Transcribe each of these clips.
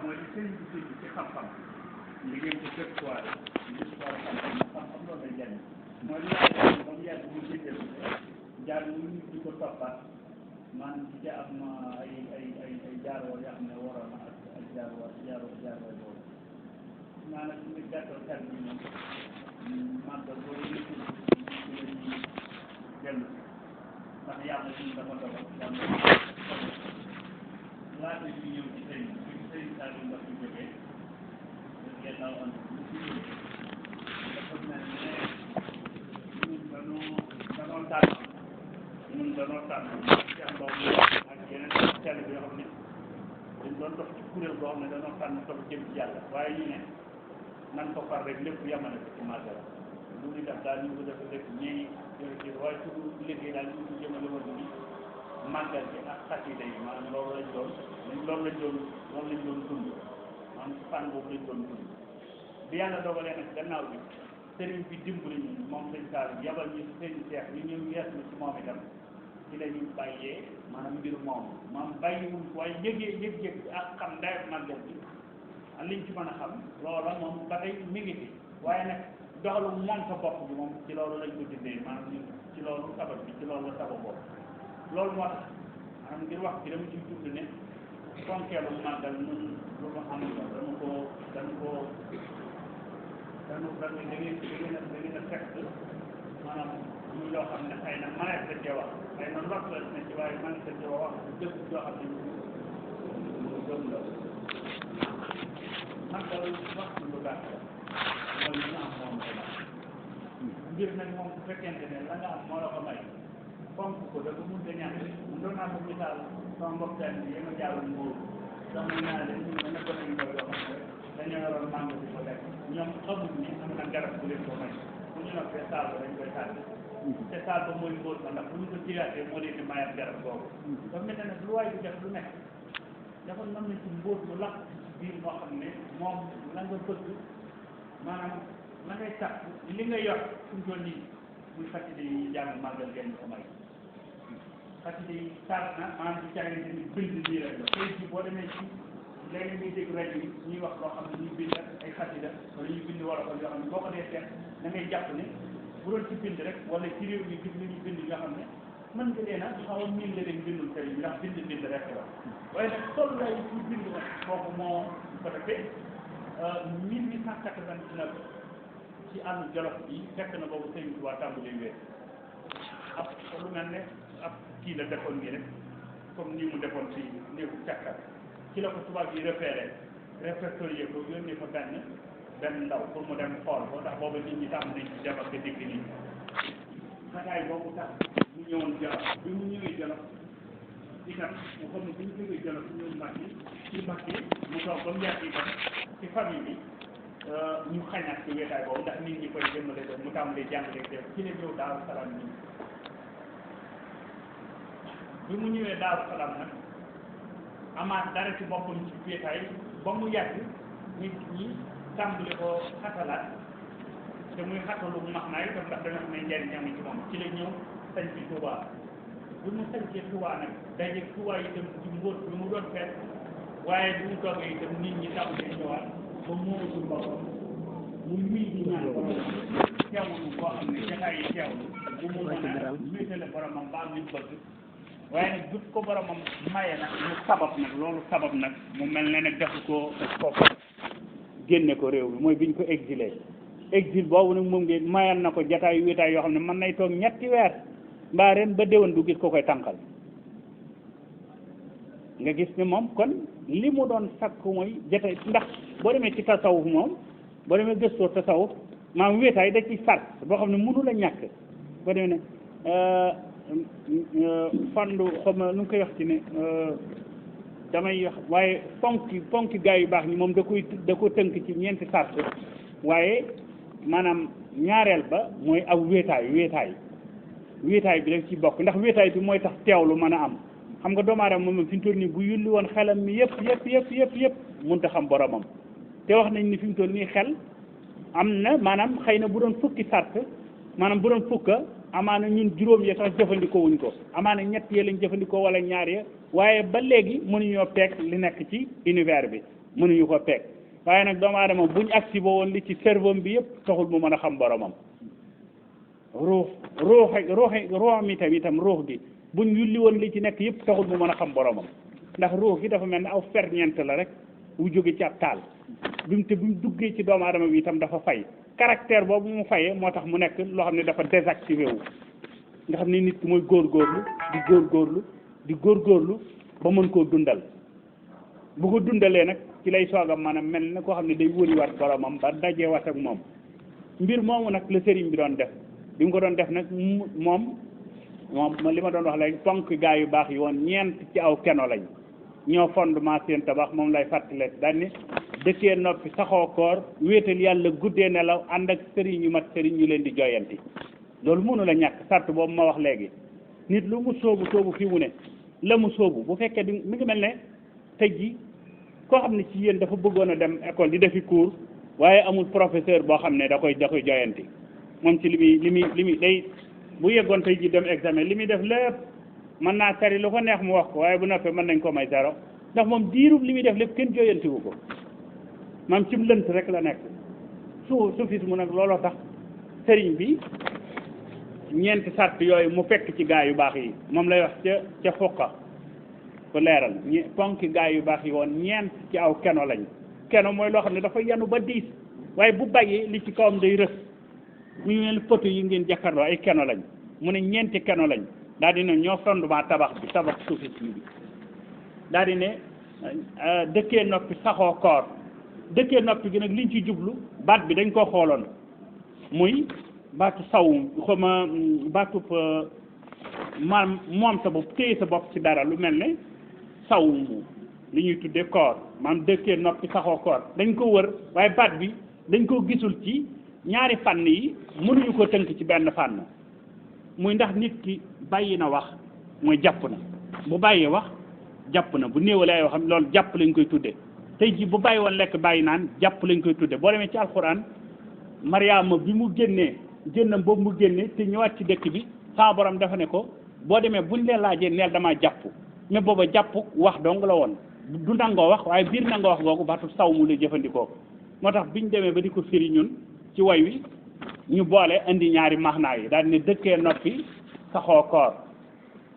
mooy li sëriñ bi ci xam-xam li ngeen ko fekk soirée l'histoire xam-xam loolu lay jariñ mooy li yàlla ba mu yàgg ñu jëndee jaar ñu di ko toppaat maanaam ci am ay jaaroo yoo xam ne waroon na ak jaaroo boobu maanaam ci biir gàttal kat bi moom màggal boobu ñu ci la ñuy dellu ndax yàlla suñu dafa dogal yàlla laata ñu ñëw ci sëriñ bi sëriñ Saliou Mbacké ñu jógee gannaaw am dafa mel ne ñun danoo tànn ci am boobu ak yeneen teel bi yoo xam ne dañ doon dox ci kuréel boo xam ne danoo tànn toog jëm ci yàlla waaye ñu ne nan ko far rek lépp yamane ko ci màggal lu ñu def daal ñu ko def rek ñii waaye suñu liggéey daal ñu ko jëmale woon ni màggal bi ak xasida yi maanaam loolu lañ doon dund maanaam ci fànn boobu lañ doon dund bi yàlla dogalee nag gannaaw bi sëriñ bi dimbali ñu moom sëñ Saliou yabal ñu sëriñ Cheikh ñu ñëw yees na ci moom itam ci la ñu bàyyee maanaam mbir moom maanaam bàyyiwul waaye yëg-yëg ak xam dayo màggal bi ak liñ ci mën a xam loola moom ba tey mi ngi fi waaye nag doxalu moom sa bopp bi moom ci loolu lañ ko dindee maanaam ñu ci loolu sabab bi ci loolu la sabab boobu loolu moo tax maanaam ngir wax bi dama ciy tudd ne fonkeelu màggal ñun lu ma am da ngeen a fekk maanaam muy loo xam ne xëy na mënees na cee wax xëy na lot la na ci waaye mënees na cee wax dëgg joo xam ne lu gëm la màggal wax lu gàtt la mooy li nga am moom la mbir nag moom bu fekkente ne la nga am moo la ko may fonk ko dafa mënut a ñàkk mu doon naa ko misaal sama mbokkaan bi yéen a jaaroon Mbour sax muy naa leen ñu ne ko nañu ko yoo xam ne dañoo yoroon mango bi ko lekk ñoom xamul ni am na garab bu leen ko may bu ñu noppee saal ba dañ koy sànni te saal ba mooy mbóot ma ndax bu ñu ko jiraatee moo leen di mayat garab boobu dafa mel ne nag lu waay di def lu nekk dafa mën na ci mbóot lu lakk ci biir moo xam ne moom la nga bëgg maanaam la ngay tax li nga yor fu mu toll nii muy xasida yi jàng màggal ngeen ko may xasida yi saat na maanaam di càggante ni bind nii rek la tey jii boo demee ci léegi muy dégg rajo yi ñuy wax loo xam ne ñuy bind ay xasida wala ñuy bind wala ko yoo xam ne boo ko dee seet da ngay jàpp ne bu doon ci bind rek wala ci réew mi gis nañu bind yoo xam ne mën nga leen a xaw a miin la leen bindul tey bi ndax bind rek la waaye nag tollay ci bind nag kooku moo ko defee 1899 ci àll Jolof bi fekk na boobu sëñ Tuubaa tàmbalee wéer ab lu mel ne ab kii la defoon nii rek comme ni mu defoon ci néegu càkkar ci la ko tubaab yi répertorié ko yónnee ko benn ndaw pour mu dem xool ko ndax boobu nit ñi tàmm nañ ci dem ak dikk nii xanaay boobu tax mu ñëwoon Jolof bi mu ñëwee Jolof itam mu xam ne bu ñu jógee Jolof ñëw Mbàkke mu toog ba mu yàgg itam ci famille bi ñu xañaat ci wéetaay boobu ndax nit ñi koy jëmale ko mu tàmbalee jàngale def ci la ñëw Daaru Salaam nii bi mu ñëwee Daaru Salaam nag amaat dara ci boppam ci wéetaay ba mu yàgg nit ñi tàmbali ko xatalaat te muy xatalu max naa itam ndax dañoo xam ne njariñam ci moom ci la ñëw sañ ci Touba bi mu sañcee Touba nag daje Touba itam ci mbóot bi mu doon feet waaye bi mu toogee itam nit ñi tàmbalee ñëwaat ba moomatul boppam mu wii di ñaan ko teewlu boo xam ne jataay yi teewlu bu mu mën a wéetale boromam ba am li mu bëgg waaye nag jut ko boromam maye nag mu sabab nag loolu sabab nag mu mel ne nag def ko génne ko réew mi mooy biñ ko exilé exil boobu nag moom ngeen mayan na ko jataay yu wéetaay yoo xam ne mën nay toog ñetti weer mbaa ren ba déwén du gis ko koy tànqal nga gis ne moom kon li mu doon sakku mooy jataay ndax boo demee ci tasawuf moom boo demee gëstoo tasawuf maam wéetaay da ci sart boo xam ne mënu la ñàkk boo demee ne fandu xam nu ngi koy wax ci ne damay wax waaye fonki gaa yu baax ñi moom da ko tënk ci ñeenti sart waaye maanaam ñaareel ba mooy aw wéetaay bi rek ci bokk ndax wéetaay bi mooy tax teewlu mën a am xam nga doomu aadama moom fi mu toll nii bu yulli woon xelam mi yëpp mënut a xam boromam te wax nañ ni fi mu toll nii xel am na maanaam xëy na bu doon fukki sart maanaam bu doon fukka amaana ñun juróom ya sax jëfandikoo wuñ ko amaana ñett ya lañ jëfandikoo wala ñaar ya waaye ba léegi mënuñoo peeg li nekk ci univers bi mënuñu ko peeg waaye nag doomu aadama buñ agsi ba woon li ci cerveau bi yëpp taxul mu mën a xam boromam ruux mi itam ruux gi buñ yulli woon li ci nekk yëpp taxul mu mën a xam boromam ndax ruux gi dafa mel ne aw ferñeent la rek wu jóge ci ab taal bi mu duggee ci doomu aadama bi itam dafa fay caractère boobu mu fayee moo tax mu nekk loo xam ne dafa désactivé wu nga xam ne nit ki mooy góorgóorlu ba mën koo dundal bu ko dundalee nag ci lay soogam maanaam mel na koo xam ne day wëriwaat boromam ba dajewaat ak moom mbir moomu nag la sëriñ bi doon def bi mu ko doon def nag moom li ma doon wax léegi ponk gaa yu baax yi woon ñeent ci aw keno lañ ñoo fondement seen tabax moom lay fàttale daal ni dëkkee noppi saxoo koor wéetal yàlla guddee nelaw ànd ak sëriñ yu mat sëriñ ñu leen di joyanti loolu mënu la ñàkk sart boobu ma wax léegi nit lu mu sóobu fii mu ne la mu sóobu bu fekkee mi ngi mel ne tey ji koo xam ne ci yéen dafa bëggoon a dem école di defi cours waaye amul professeur boo xam ne da koy joyanti moom ci li muy day bu yeggoon tey ji dem examen li muy def lépp mën naa tari lu ko neex mu wax ko waaye bu noppee mën nañ ko may zéro ndax moom diirub li muy def lépp kenn joyantiwu ko maam ci lënt rek la nekk soufisme nag looloo tax sëriñ bi ñeenti sart yooyu mu fekk ci gaa yu baax yi moom lay wax ca fuqa ko leeral ponki gaa yu baax yi woon ñeent ci aw keno lañ keno mooy loo xam ne dafa yanu ba diis waaye bu bàyyee li ci kawam day rës mu mel poto yi ngeen jàkkaarloo ay keno lañ mu ne ñeenti keno lañ daal di ne ñoo fondement tabax soufisme bi daal di ne dëkkee noppi saxoo koor dëkkee noppi gi nag liñ ci jublu baat bi dañ koo xooloon muy baatu sawum xoma baatub maam moom sa bopp téye sa bopp ci dara lu mel ne sawum li ñuy tuddee koor maam dëkkee noppi saxoo koor dañ ko wër waaye baat bi dañ koo gisul ci ñaari fànn yi mënuñu ko tënk ci benn fànn muy ndax nit ki bàyyi na wax mooy jàpp na bu bàyyee wax jàpp na bu néewalee ay waxam loolu jàpp lañ koy tudde tey ji bu bàyyi woon lekk bàyyi naan jàpp lañ koy tudde boo demee ci alxuraan Mariama bi mu génnee génnam boobu mu génnee te ñëwaat ci dëkk bi sama borom dafa ne ko boo demee buñ leen laajee neel damaa jàpp mais booba jàpp wax dong la woon du nangoo wax waaye biir nangoo wax googu baatu saw mu la jëfandikoo moo tax biñ demee ba di ko firi ñun ci way wi ñu boole indi ñaari maxnaa yi daal ne dëkkee noppi saxoo koor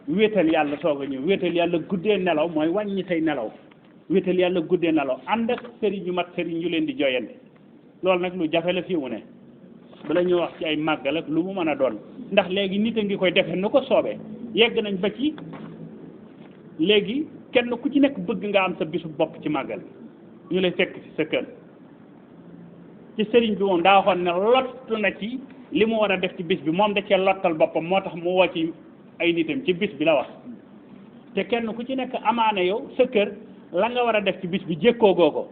wéetal yàlla soog a ñëw wéetal yàlla guddee nelaw mooy wàññi tey nelaw wéetal yàlla guddee nelaw ànd ak sëriñ yu mat sëriñ ñu leen di joyante loolu nag lu jafe la fii mu ne bala ñu wax ci ay màggal ak lu mu mën a doon ndax léegi nit a ngi koy defee nu ko soobee yegg nañ ba ci léegi kenn ku ci nekk bëgg nga am sa bisu bopp ci màggal ñu lay fekk ci sa kër ci sëriñ bi moom daa waxoon ne lottu na ci li mu war a def ci bis bi moom da cee lottal boppam moo tax mu woo ci ay nitam ci bis bi la wax te kenn ku ci nekk amaana yow sa kër la nga war a def ci bis bi jékkoogoo ko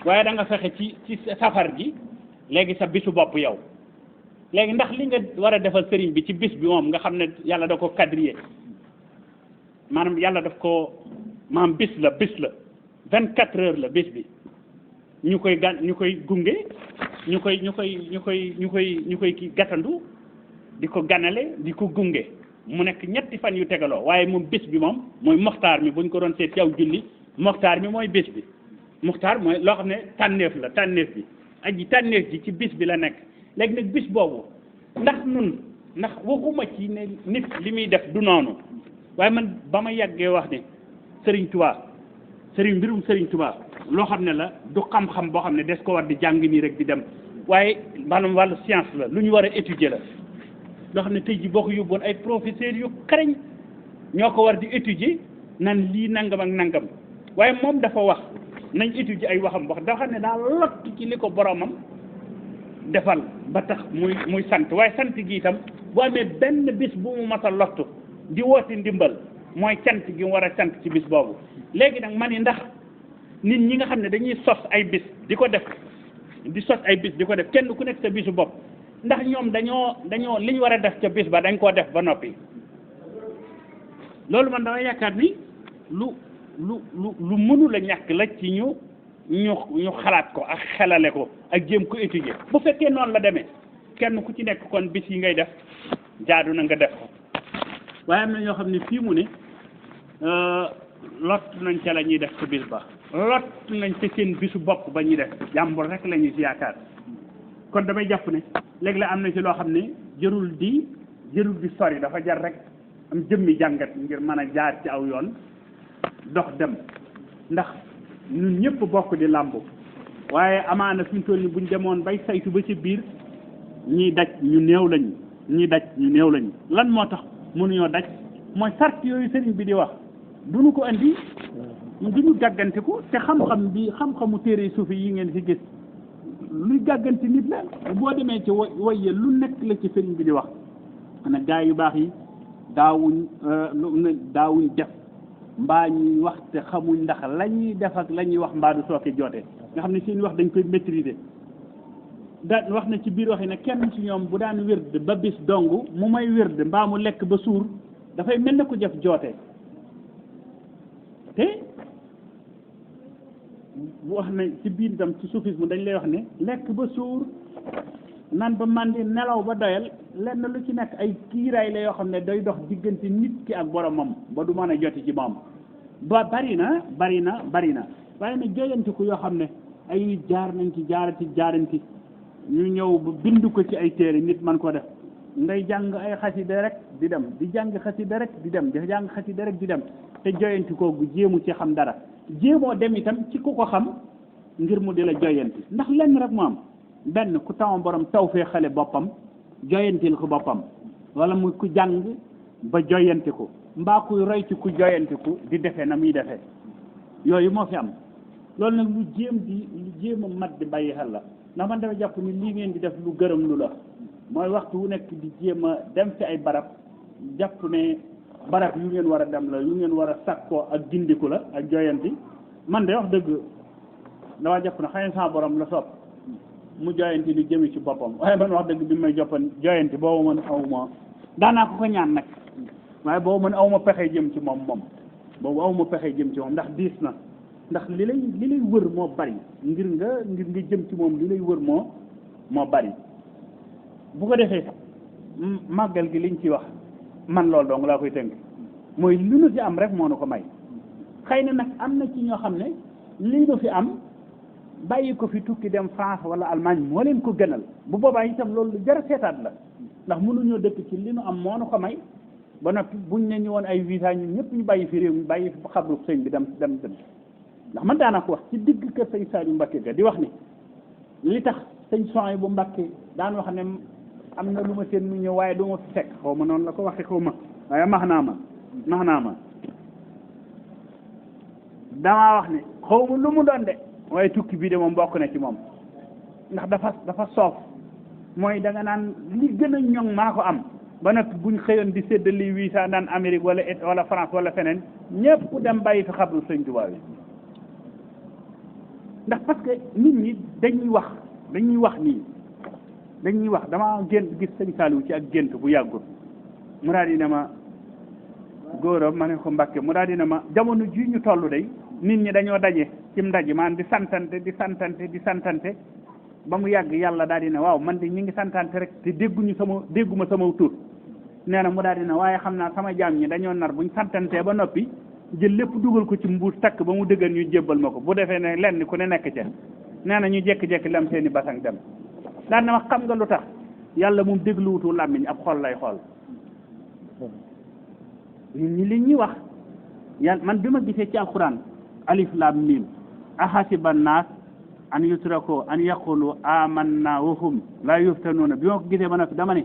waaye da nga fexe ci safar ji léegi sa bisu bopp yow léegi ndax li nga war a defal sëriñ bi ci bis bi moom nga xam ne yàlla da ko quadrillé maanaam yàlla daf ko maanaam bis la 24 heures la bis bi ñu koy gunge ñu koy kii gàttandu di ko ganale di ko gunge mu nekk ñetti fan yu tegaloo waaye moom bis bi moom mooy moxtaar mi buñ ko doon seet yow julli moxtaar mi mooy bis bi moxtaar mooy loo xam ne tànneef bi aji tànneef ji ci bis bi la nekk léegi nag bis boobu ndax waxuma ci ne nit li muy def du noonu waaye man ba ma yàggee wax ne mbirum Sëriñ Tuubaa loo xam ne la du xam-xam boo xam ne des ko war di jàng nii rek di dem waaye maanaam wàllu science la lu ñu war a étudier la loo xam ne tey ji boo ko yóbboon ay professeurs yu xarañ ñoo ko war di étudier nan lii nangam ak nangam waaye moom dafa wax nañ étudier ay waxam dafa xam ne daa lott ci li ko boromam defal ba tax muy sant waaye sant gi itam bu amee benn bis bu mu mas a lottu di woote ndimbal mooy cant gi mu war a sant ci bis boobu léegi nag man ni ndax nit ñi nga xam ne dañuy sos ay bis di ko def kenn ku nekk sa bisu bopp ndax ñoom dañoo li ñu war a def ca bis ba dañ koo def ba noppi loolu man dama yaakaar ni lu mënu la ñàkk la ci ñu xalaat ko ak xelale ko ak jéem ko étudier bu fekkee noonu la demee kenn ku ci nekk kon bis yi ngay def jaadu na nga def ko waaye am na ñoo xam ne fii mu ne lott nañ ca la ñuy def ca bis ba lot nañ ci seen bisu bopp ba ñuy def jàmbur rek la ñuy si yaakaar kon damay jàpp ne léegi la am na ci loo xam ne jërul di sori dafa jar rek am jëmmi jàngat ngir mën a jaar ci aw yoon dox dem ndax ñun ñëpp bokk di làmbu waaye amaana fi mu toll ni buñ demoon bay saytu ba ci biir ñiy daj ñu néew lañu ñiy daj ñu néew lañu lan moo tax mënuñoo daj mooy sart yooyu sëriñ bi di wax duñu ko andi duñu gàggantiku te xam-xam bi xam-xamu téere suufi yi ngeen ci gis luy gàgganti nit la boo demee ci woye lu nekk la ci sëriñ bi di wax ana gaa yu baax yi daawuñ def mbaa ñuy wax te xamuñ ndax la ñuy def ak la ñuy wax mbaa du sooke jootee nga xam ne seen wax dañ koy maîtriser daan wax na ci biir wax yi ne kenn ci ñoom bu daan wérd ba bis dong mu may wérd mbaa mu lekk ba suur dafay mel ne ko jëf jootee te wax na ci biir itam ci soufisme dañ lay wax ne lekk ba suur naan ba màndi nelaw ba doyal lenn lu ci nekk ay kiiraay la yoo xam ne day dox diggante nit ki ak boromam ba du mën a joti ci moom ba bari na waaye nag joyantiku yoo xam ne ay nit jaar nañ ci jaaranti ñu ñëw ba bind ko ci ay téere nit man ko def ngay jàng ay xasida rek di dem di jàng xasida rek di dem di jàng xasida rek di dem te joyantikoo gu jéemu ci xam dara jéemoo dem itam ci ku ko xam ngir mu di la joyanti ndax lenn rek mu am benn ku tama borom taw fee xale boppam joyantil ko boppam wala mu ku jàng ba joyanti ko mbaa kuy roy ci ku joyantiku di defee na muy defee yooyu moo fi am loolu nag lu jéem a mat di bàyyi xel la ndax man dafa jàpp ni lii ngeen di def lu gërëm lu la mooy waxtu wu nekk di jéem a dem ci ay barab jàpp ne barab yu ngeen war a dem la yu ngeen war a sakkoo ak gindiku la ak joyanti man de wax dëgg dama jàpp ne xëy na sama borom la sopp mu joyanti lu jëmi ci boppam waaye man wax dëgg bi may joppan joyanti boobu man awma daanaa ko ñaan nag waaye boobu man awma pexe jëm ci moom boobu awma pexe jëm ci moom ndax diis na ndax li lay wër moo bari ngir nga jëm ci moom li lay wër moo bari bu ko defee màggal gi liñ ci wax man loolu dong laa koy tënk mooy lu nu fi am rek moo nu ko may xëy na nag am na ci ñoo xam ne lii nu fi am bàyyi ko fi tukki dem France wala Allemagne moo leen ko gënal bu boobaa itam loolu lu jar a seetaat la ndax mënuñoo dëkk ci li nu am moo nu ko may ba noppi buñ ne ñu woon ay visa ñun ñëpp ñu bàyyi fi réew mi bàyyi fi xabru sëñ bi dem ndax man daanaa ko wax ci digg kër sëñ Saliou Mbacké ga di wax ni li tax sëñ Soy bu Mbacké daan wax ne am na lu ma seen mu ñëw waaye du ma fi fekk xaw ma noonu la ko waxee xaw ma waaye max naa ma damaa wax ne xaw ma lu mu doon de waaye tukki bii de moom bokk na ci moom ndax dafa soof mooy da nga naan li gën a ñoŋ maa ko am ba nag buñ xëyoon di séddali visa naan Amérique wala France wala feneen ñëpp dem bàyyi fi xabru sëñ Tuubaa yi ndax parce que nit ñi dañuy wax dama gént gis sëñ Saliou ci ak gént bu yàggul mu daal di ne ma góoram ma ne ko Mbàkke mu daal di ne ma jamono ji ñu toll day nit ñi dañoo daje cim ndaje maan di santante ba mu yàgg yàlla daal di ne waaw man de ñi ngi santante rek te dégguma sama tur nee na mu daal di ne waaye xam naa sama jaam ñi dañoo nar buñ santantee ba noppi jël lépp dugal ko ci mbuus takk ba mu dëgër ñu jébbal ma ko bu defee ne lenn ku ne nekk ca nee na ñu jékki-jékki lam seeni basang dem daal na wax xam nga lu tax yàlla moom dégluwutu làmmiñ ab xol lay xool nit ñi li ñuy wax yàlla man bi ma gisee ci alxuraan alif lam mim ahasiba naas an yutrako an yaqulu amanna wa hum la yuftanuuna bi ma ko gisee ba noppi dama ne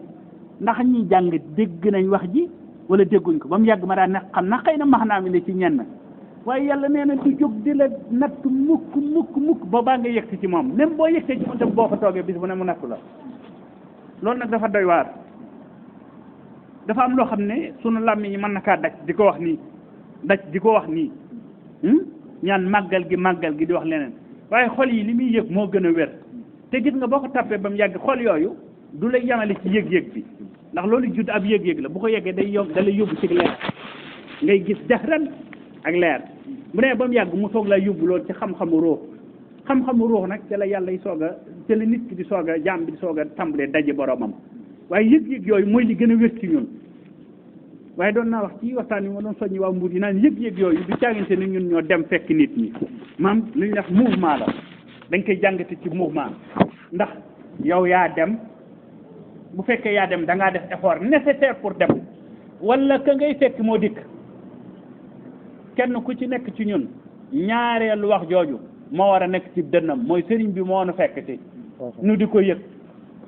ndax ñi jàng dégg nañ wax ji wala dégguñ ko ba mu yàgg ma daan ne xam na xëy na max naa mi ne ci ñenn waaye yàlla nee na du jóg di la natt mukk ba baa nga yegsi ci moom même boo yegsee ci moom tam boo ko toogee bis bu ne mu nattu la loolu nag dafa doy waar dafa am loo xam ne sunu làmmiñ ñi mën na kaa daj di ko wax nii ñaan màggal gi di wax leneen waaye xol yi li muy yëg moo gën a wér te gis nga boo ko tappee ba mu yàgg xol yooyu du lay yamale ci yëg-yëg bi ndax loolu judd ab yëg-yëg la bu ko yeggee da lay yóbbu ci leer ngay gis jaxran ak leer bu nee ba mu yàgg mu soog laa yóbbu loolu ci xam-xamu ruux nag ci la yàlla ci la nit ki di soog a jaam bi di soog a tàmbalee daje boromam waaye yëg-yëg yooyu mooy li gën a wér ci ñun waaye doon naa wax ci waxtaan yi ma doon soññi waa Mbuur yi naan yëg-yëg yooyu du caagante ni ñun ñoo dem fekk nit ñi maam lu ñu def mouvement la dañ koy jàngate ci mouvement ndax yow yaa dem bu fekkee yaa dem da ngaa def effort nécessaire pour dem wala ka ngay fekk moo dikk kenn ku ci nekk ci ñun ñaareelu wax jooju moo war a nekk ci dënnam mooy sëriñ bi moo nu fekk ci nu di ko yëg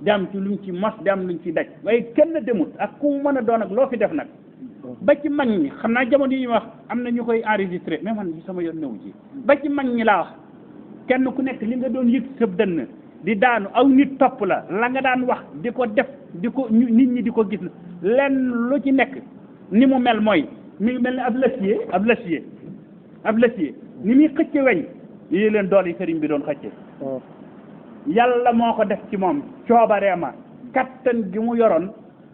dem ci luñ ci mos dem luñ ci daj waaye kenn demut ak ku mën a doon ak loo fi def nag ba ci mag ñi xam naa jamono yi ñu wax am na ñu koy enregistré mais man sama yoon newu ci ba ci mag ñi laa wax kenn ku nekk li nga doon yëg sa dënn di daanu aw nit topp la la nga daan wax di ko def di ko nit ñi di ko gis lenn lu ci nekk ni mu mel mooy mi ngi mel ni ab lasier ni muy xëcce weñ yi leen dool yi sëriñ bi doon xëcce yàlla moo ko def ci moom coobareema kattan gi mu yoroon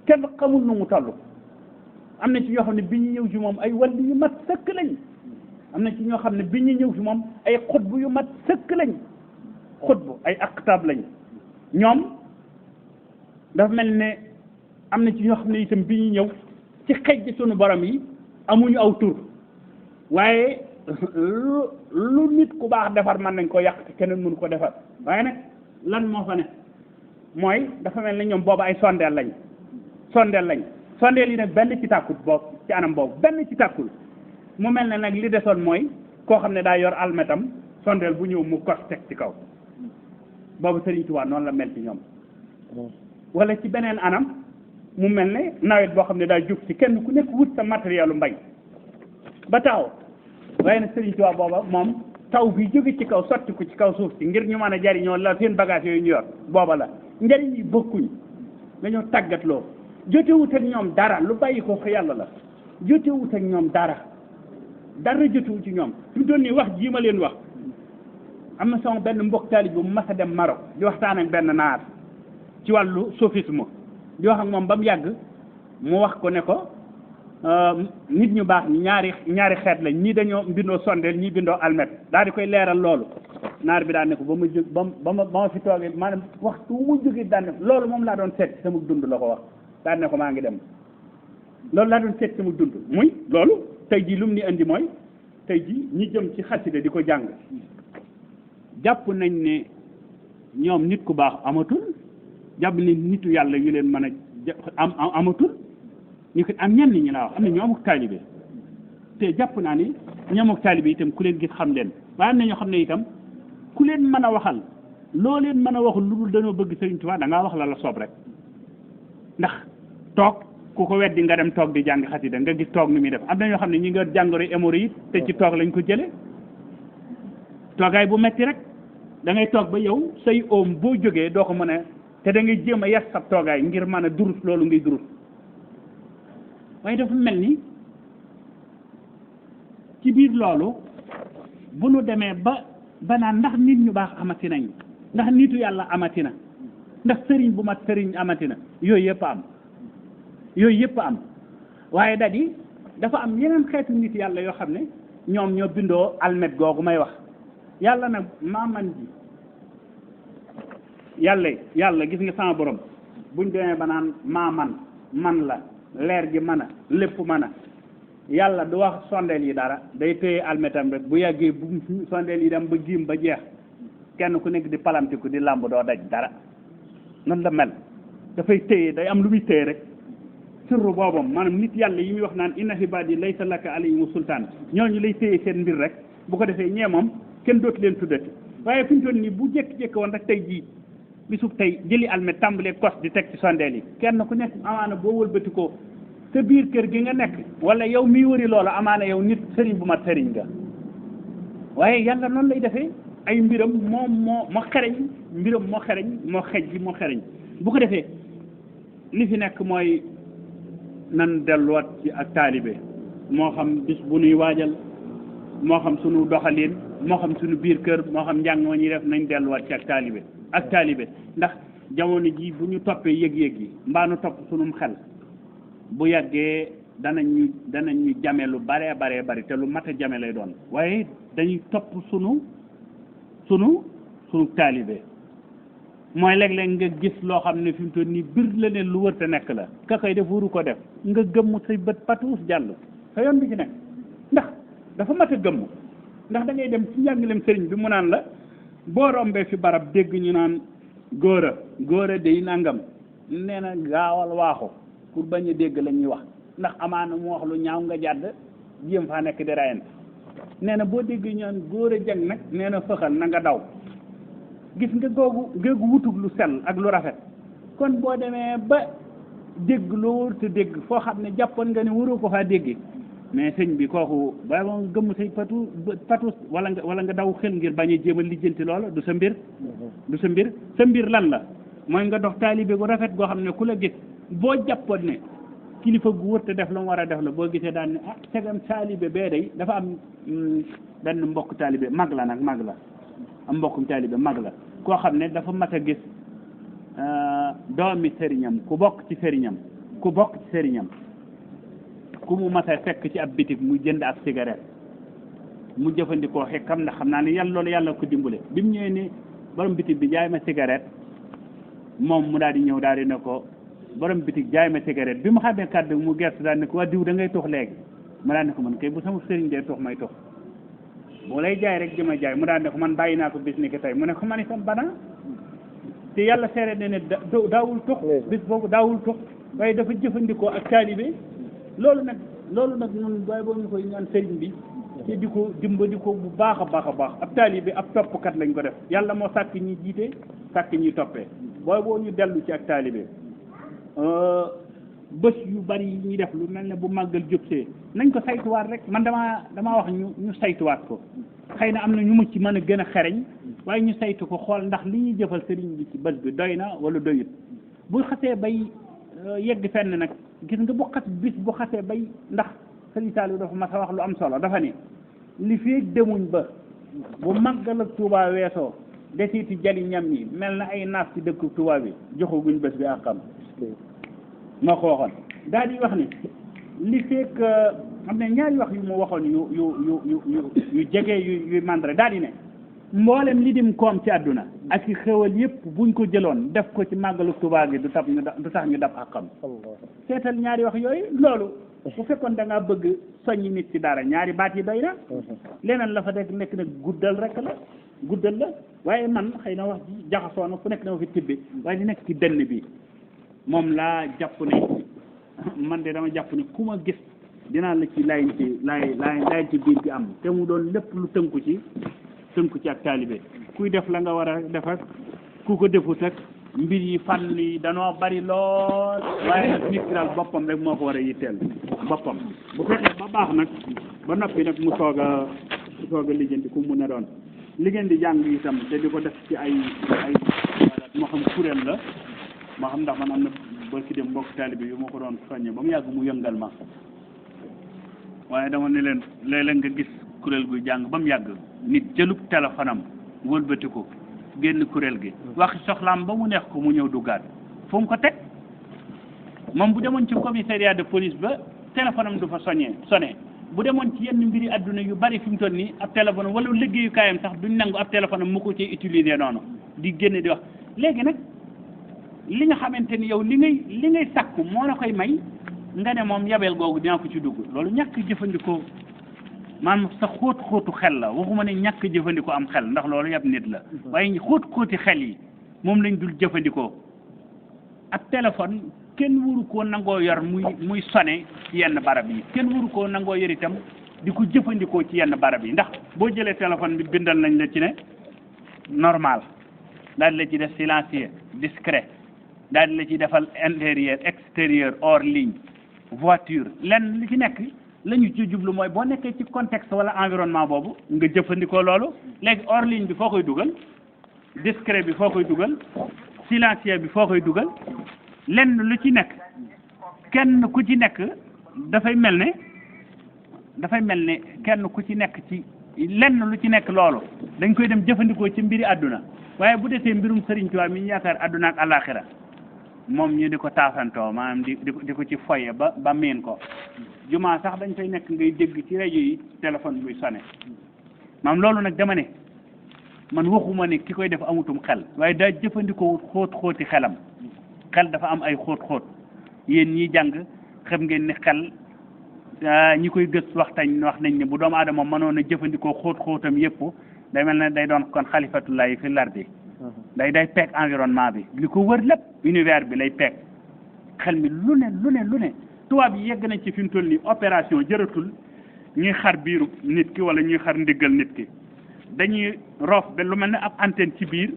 kenn xamul nu mu toll am na ci ñoo xam ne bi ñu ñëw ci moom ay wàllu yu mat sëkk lañ am na ci ñoo xam ne bi ñu ñëw ci moom ay xutbu yu mat sëkk lañ xutbu ay aqtaab lañ ñoom dafa mel ne am na ci ñoo xam ne itam bi ñu ñëw ci xej sunu borom yi amuñu aw tur waaye lu nit ku baax defar mën nañ ko yàq te keneen mënu ko defar waaye nag lan moo fa ne mooy dafa mel ne ñoom boobu ay sondeel lañ sondeel yi nag benn ci tàkkul boobu ci anam boobu benn ci tàkkul mu mel ne nag li desoon mooy koo xam ne daa yor almetam sondeel bu ñëw mu kos teg ci kaw boobu Sëriñ Tuubaa noonu la mel ci ñoom wala ci beneen anam mu mel ne nawet boo xam ne daa jub ci kenn ku nekk wut sa matériel mbay ba taxaw waaye nag Sëriñ Tuubaa booba moom taw bi jóge ci kaw sotti ko ci kaw suuf si ngir ñu mën a jariñoo la seen bagage yooyu ñu yor booba la njariñ yi bokkuñ dañoo tàggatloo jotewut ak ñoom dara lu bàyyi ko fa yàlla la jotewut ak ñoom dara jotewu ci ñoom fi mu toll nii wax jii ma leen wax am na sama benn mbokk taalib bu mu mas a dem Maroc di waxtaan ak benn naar ci wàllu sophisme di wax ak moom ba mu yàgg mu wax ko ne ko nit ñu baax ñi ñaari xeet lañ ñii dañoo bindoo sondeel ñii bindoo almet daal di koy leeral loolu naar bi daan ne ko ba ma jóg ba ma fi toogee maanaam waxtu mu jógee daan ne loolu moom laa doon seet sama dund la ko wax daan ne ko maa ngi dem loolu laa doon seet sama dund muy loolu tey jii lu mu ni indi mooy tey jii ñi jëm ci xasida di ko jàng jàpp nañ ne ñoom nit ku baax amatul jàpp ne nitu yàlla yu leen mën a amatul ñu ko am ñenn ñi laa wax am na ñoo amuk taalibe te jàpp naa ni ñoo amuk taalibe itam ku leen gis xam leen waaye am na ñoo xam ne itam ku leen mën a waxal loo leen mën a waxul lu dul dañoo bëgg Sëriñ Tuubaa da ngaa wax la soob rek ndax toog ku ko weddi nga dem toog di jàng xasida nga gis toog ni muy def am na ñoo xam ne ñi nga jàngoro hémorroïde te ci toog lañ ko jële toogaay bu metti rek da ngay toog ba yow say oom boo jógee doo ko mën a te da ngay jéem a yas sab toogaay ngir mën a durus loolu ngay durus waaye dafa mel ni ci biir loolu bu nu demee ba naan ndax nit ñu baax amati nañ ndax nitu yàlla amati na ndax sëriñ bu mat sëriñ amati na yooyu yëpp am waaye dafa am yeneen xeetu nit yàlla yoo xam ne ñoom ñoo bindoo almet googu may wax yàlla nag maaman ji yàlla gis nga sama borom buñ demee ba naan man la leer gi mën a lépp mën a yàlla du wax sondeel yi dara day téye almetam rek bu yàggee bu sondeel yi dem ba giim ba jeex kenn ku nekk di palamtiku di làmb doo daj dara noonu la mel dafay téye day am lu muy téye rek sirru boobam maanaam nit yàlla yi muy wax naan inna ibaadi laysa laka alayhimu sultaan ñooñu lay téye seen mbir rek bu ko defee ñee moom kenn dootu leen tuddati waaye fi ñu toll nii bu jékki-jékki woon rek tey jii bisub tey jëli almet tàmbalee kos di teg ci sondeel yi kenn ku nekk amaana boo wëlbati ko sa biir kër gi nga nekk wala yow miy wëri loolu amaana yow nit sëriñ bu mat sëriñ nga waaye yàlla noonu lay defee ay mbiram moo xereñ mbiram moo xereñ moo xereñ bu ko defee li fi nekk mooy nan delluwaat ci ak taalibe moo xam bis bu nuy waajal moo xam sunu doxalin moo xam sunu biir kër moo xam njàng ma ñuy def nañ delluwaat ci ak taalibe ndax jamono ji bu ñu toppee yëg-yëg yi mbaa nu topp sunum xel bu yàggee danañ ñu jame lu bare bari te lu mat a jame lay doon waaye dañuy topp sunu taalibe mooy léeg-léeg nga gis loo xam ne fi mu toll nii bir la ne lu wërta nekk la ka koy def waru ko def nga gëmm say bët patuus jàll sa yoon bi ci nekk ndax dafa mat a gëmm ndax da ngay dem ci njàngaleem sëriñ bi mu naan la boo rombee fi barab dégg ñu naan góor a day nangam nee na gaawal waaxu pour bañ a dégg la ñuy wax ndax amaana mu wax lu ñaaw nga jàdd jéem faa nekk di rayante nee na boo dégg ñu naan góor a jàng nag nee na fëxal na nga daw gis nga géegu wutug lu sell ak lu rafet kon boo demee ba dégg loo wër te dégg foo xam ne jàppoon nga ne waroo ko faa dégg mais sëñ bi kooku ba ma gëmm say patu wala nga daw xel ngir bañ a jéem a lijjanti loola du sa mbir sa mbir lan la mooy nga dox taalibe gu rafet goo xam ne ku la gis boo jàppoon ne kilifa gu wër te def la mu war a def la boo gisee daan ne tegam taalibe bee day dafa am benn mbokk taalibe mag la nag mag la am mbokkum taalibe mag la koo xam ne dafa mat a gis doomi sëriñam ku bokk ci sëriñam ku mu mat a fekk ci ab bitig mu jënd ab cigarette mu jëfandikoo xekkam ndax xam naa ne loolu yàlla ko dimbale bi mu ñëwee ni borom bitig bi jaay ma cigarette moom mu daal di ñëw daal di ne ko borom bitig jaay ma cigarette bi mu xamee kàddu mu gerte daal ne ko waa diw da ngay tux léegi mu daal ne ko man kay bu sama sëriñ dee tux may tux boo lay jaay rek jëma jaay mu daal ne ko man bàyyi naa ko bis ni ki tey mu ne ko man itam bana te yàlla seere ne daawul tux bis boobu daawul tux waaye dafa jëfandikoo ak taalibe loolu nag ñun booy boo ñu koy ñaan sëriñ bi te di ko dimbali ko bu baax a baax a baax ab taalibe ab toppkat lañ ko def yàlla moo sàkk ñi jiite sàkk ñi toppee booy boo ñu dellu ci ak taalibe bés yu bari yi ñuy def lu mel ne bu màggal jubsee nañ ko saytuwaat rek man damaa wax ñu saytuwaat ko xëy na am na ñu mu ci mën a gën a xereñ waaye ñu saytu ko xool ndax li ñuy jëfal sëriñ bi ci bés bi doy na wala doyut bu xasee bay yegg fenn nag gis nga bu xasee bay ndax sëriñ Saliou dafa mas a wax lu am solo dafa ni li feeg demuñ ba bu màggal ak Tuubaa weesoo desiiti jali ñam ñi mel na ay naaf ci dëkk Tuubaa bi joxaguñ bés bi ak xam moo ko waxoon daal di wax ni li fekk am na ñaari wax yu mu waxoon yu jege yu mandre daal di ne mboolem li dim koom ci àdduna ak i xewal yëpp buñ ko jëloon def ko ci màggalu Tuubaa gi du tax ñu dab ak xam seetal ñaari wax yooyu loolu bu fekkoon da ngaa bëgg soññi nit ci dara ñaari baat yi doy na leneen la fa nekk nag guddal la waaye man xëy na wax ji jaxasoo na fu nekk na ma fi tibbi waaye li nekk ci dënn bi moom laa jàpp ne man de dama jàpp ne ku ma gis dinaa la ci layin ci biir bi am te mu doon lépp lu tënku ci ak taalibe kuy def la nga war a def ak ku ko defut ak mbir yi fànn yi danoo bari lool waaye nag nit ki daal boppam rek moo ko war a yitteel boppam bu fekkee ba baax nag ba noppi nag mu soog a lijjanti ku mun a doon li ngeen di jàng itam te di ko def ci ay moo xam kuréel la moo xam ndax man am na ba ci dem mbokk taalibe yu moo ko doon soññe ba mu yàgg mu yëngal ma waaye dama ne leen léeg-léeg nga gis kuréel guy jàng ba mu yàgg nit jëlub téléphone am wëlbati ko génn kuréel gi waxi soxlaam ba mu neex ko mu ñëw duggaat fu mu ko teg moom bu demoon ci commissariat de police ba téléphone am du fa sone bu demoon ci yenn mbiri adduna yu bari fi mu toll nii ab téléphone wala liggéeyukaayam sax duñ nangu ab téléphone am mu ko ci utiliser noonu di génne di wax léegi nag li nga xamante ni yow li ngay sakku moo la koy may nga ne moom yabeel googu dina ko ci dugg loolu ñàkk jëfandikoo maanaam sa xóotu xel la waxuma ne ñàkk jëfandikoo am xel ndax loolu yab nit la waaye xóoti xel yi moom lañ dul jëfandikoo ab téléphone kenn waru koo nangoo yor muy sone ci yenn barab yi kenn waru koo nangoo yor itam di ko jëfandikoo ci yenn barab yi ndax boo jëlee téléphone bi bindal nañ la ci ne normal daal la ci def silencieux discret daal la ci defal intérieur extérieur hors ligne voiture lenn li ci nekk la ñu ci jublu mooy boo nekkee ci contexte wala environnement boobu nga jëfandikoo loolu léegi hors ligne bi foo koy dugal discret bi foo koy dugal silencieux bi foo koy dugal lenn lu ci nekk kenn ku ci nekk dafay mel ne kenn ku ci nekk ci lenn lu ci nekk loolu dañ koy dem jëfandikoo ci mbiri àdduna waaye bu desee mbirum Sëriñ Tuubaa mi ñu yaakaar àdduna ak àllaaxira moom ñu di ko taafantoo maanaam di ko ci foye ba miin ko jumaa sax dañ fay nekk ngay dégg ci rajo yi téléphone buy sonné maanaam loolu nag dama ne man waxuma ne ki koy def amutum xel waaye daa jëfandikoo xóoti xelam xel dafa am ay xóot yéen ñi jàng xam ngeen ni xel ñi koy gës wax nañ ne bu doomu aadama mënoon a jëfandikoo xóotam yëpp day mel ne day doon kon xalifatullahi fi lardi day peeg environnement bi li ko wër lépp univers bi lay peeg xel mi lu ne tubaab yi yegg nañ ci fi mu toll nii opération jëratul ñuy xar biiru nit ki wala ñuy xar ndiggal nit ki dañuy roof ba lu mel ne ab antenne ci biir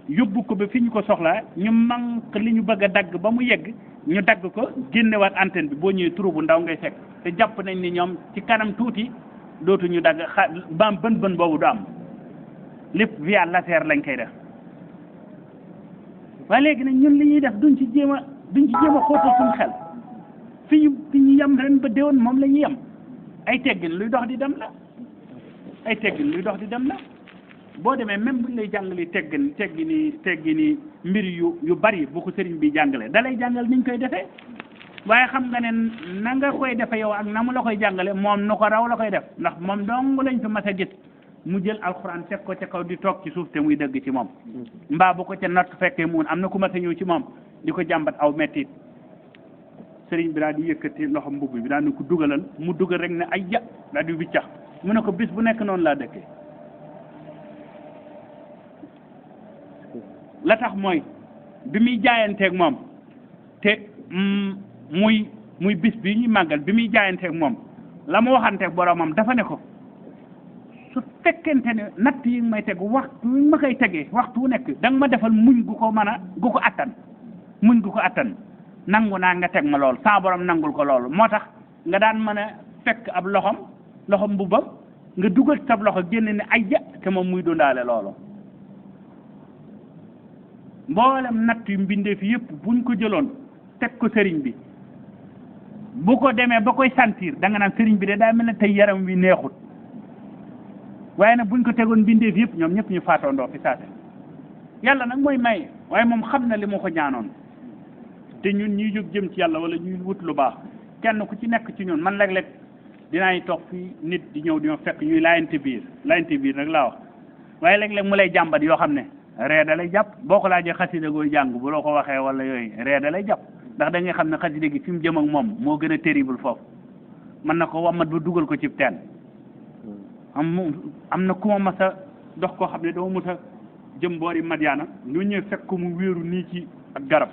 yóbbu ko ba fi ñu ko soxlaa ñu manque li ñu bëgg a dagg ba mu yegg ñu dagg ko génnewaat antenne bi boo ñëwee trou bu ndaw ngay fekk te jàpp nañ ni ñoom ci kanam tuuti dootuñu dagg baam bën boobu du am lépp via laser lañ koy def waaye léegi nag ñun li ñuy def duñ ci jéem a xóotal suñu xel fi ñu yem ren ba déwoon moom la ñuy yem ay teggin luy dox di dem la boo demee même buñ lay jàngali teggini mbir yu bari bu ko sëriñ bi jàngale da lay jàngal niñ koy defee waaye xam nga ne na nga koy defe yow ak na mu la koy jàngale moom nu ko raw la koy def ndax moom dong lañ fi mas a gis mu jël alxuraan teg ko ca kaw di toog ci suuf te muy dëgg ci moom mbaa bu ko ca natt fekkee mun am na ku mas a ñëw ci moom di ko jàmbat aw mettit sëriñ bi daal di yëkkati loxo mbubb bi daal di ko dugalal mu dugal rek ne ay ja daal di wiccax mu ne ko bis bu nekk noonu laa dëkkee la tax mooy bi muy jaayanteeg moom te muy bis bi ñuy màggal bi muy jaayanteeg moom la mu waxanteeg boromam dafa ne ko su fekkente ne natt yi may teg waxtu yi ma koy tegee waxtu wu nekk da nga ma defal muñ gu ko attan nangu naa nga teg ma lool saa borom nangul ko loolu moo tax nga daan mën a fekk ab loxom mbubbam nga dugal sab loxo génn ne ay ja te moom muy dundaale loolu mboolem natt yu mbindee fi yëpp buñ ko jëloon teg ko sëriñ bi bu ko demee ba koy sentir da nga naan sëriñ bi de daa mel ne tey yaram wi neexut waaye nag buñ ko tegoon mbindee fi yëpp ñoom ñëpp ñu faatoondoo fi saate yàlla nag mooy may waaye moom xam na li ma ko ñaanoon te ñun ñuy jóg jëm ci yàlla wala ñuy wut lu baax kenn ku ci nekk ci ñun man léeg-léeg dinaay toog fii nit di ñëw di ma fekk ñuy laayante biir nag laa wax waaye léeg-léeg mu lay jàmbat yoo xam ne ree da lay jàpp boo ko laajee xasida gooy jàng bu loo ko waxee wala yooyu ree da lay jàpp ndax da ngay xam ne xasida gi fi mu jëm ak moom moo gën a terrible foofu mën na ko wammat ba dugal ko ci teen am na ku ma mas a dox koo xam ne dama mos a jëm boori Madiana ñu ñëw fekk ko mu wéeru nii ci ak garab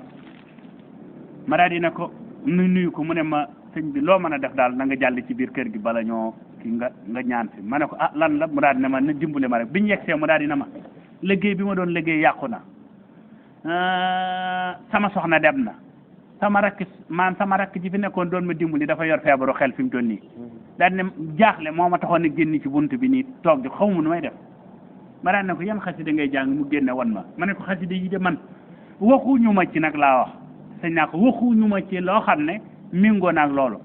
ma daal di ne ko nuyu ko mu ne ma sëñ bi loo mën a def daal na nga jàll ci biir kër gi bala ñoo ki nga ñaan fi ma ne ko ah lan la mu daal di ne ma na dimbale ma rek biñu yegsee mu daal di ne ma liggéey bi ma doon liggéey yàqu na sama soxna dem na sama rakk ji fi nekkoon doon ma dimbali dafa yor feebaru xel fi mu toll nii daal di ne jaaxle moo ma taxoon a génn ci bunt bi nii toog di xaw ma nu may def ma daan ne ko yan xasida ngay jàng mu génne wan ma ne ko xasida yi de man waxuñu ma ci nag laa wax sëñ naa ko waxuñu ma ci loo xam ne mingoo naag loolu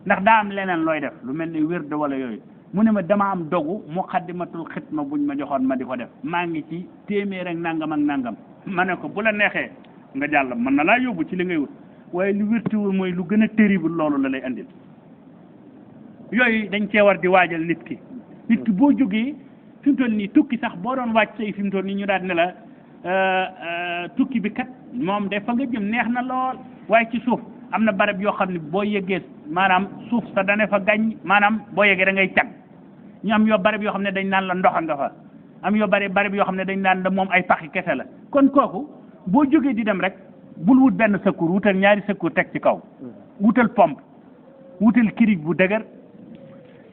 ndax daa am leneen looy def lu mel ni wérde wala yooyu mu ne ma dama am dogu muqaddimatul xidma buñ ma joxoon ma di ko def maa ngi ci téeméer ak nangam ma ne ko bu la neexee nga jàll mën na laa yóbbu ci li ngay wut waaye lu wértiwul mooy lu gën a terrible loolu la lay andil yooyu dañ cee war di waajal nit ki boo jógee fi mu toll nii tukki sax boo doon wàcc say fi mu toll nii ñu daal ne la tukki bi kat moom de fa nga jëm neex na lool waaye ci suuf am na barab yoo xam ne boo yeggee maanaam suuf sa dane fa gañ maanaam boo yeggee da ngay cag ñu am yoo barab yoo xam ne dañ naan la ndoxa nga fa am yoo barab yoo xam ne dañ naan la moom ay paxi kese la kon kooku boo jógee di dem rek bul wut benn secours wutal ñaari secours teg ci kaw wutal pompe wutal kirij bu dëgër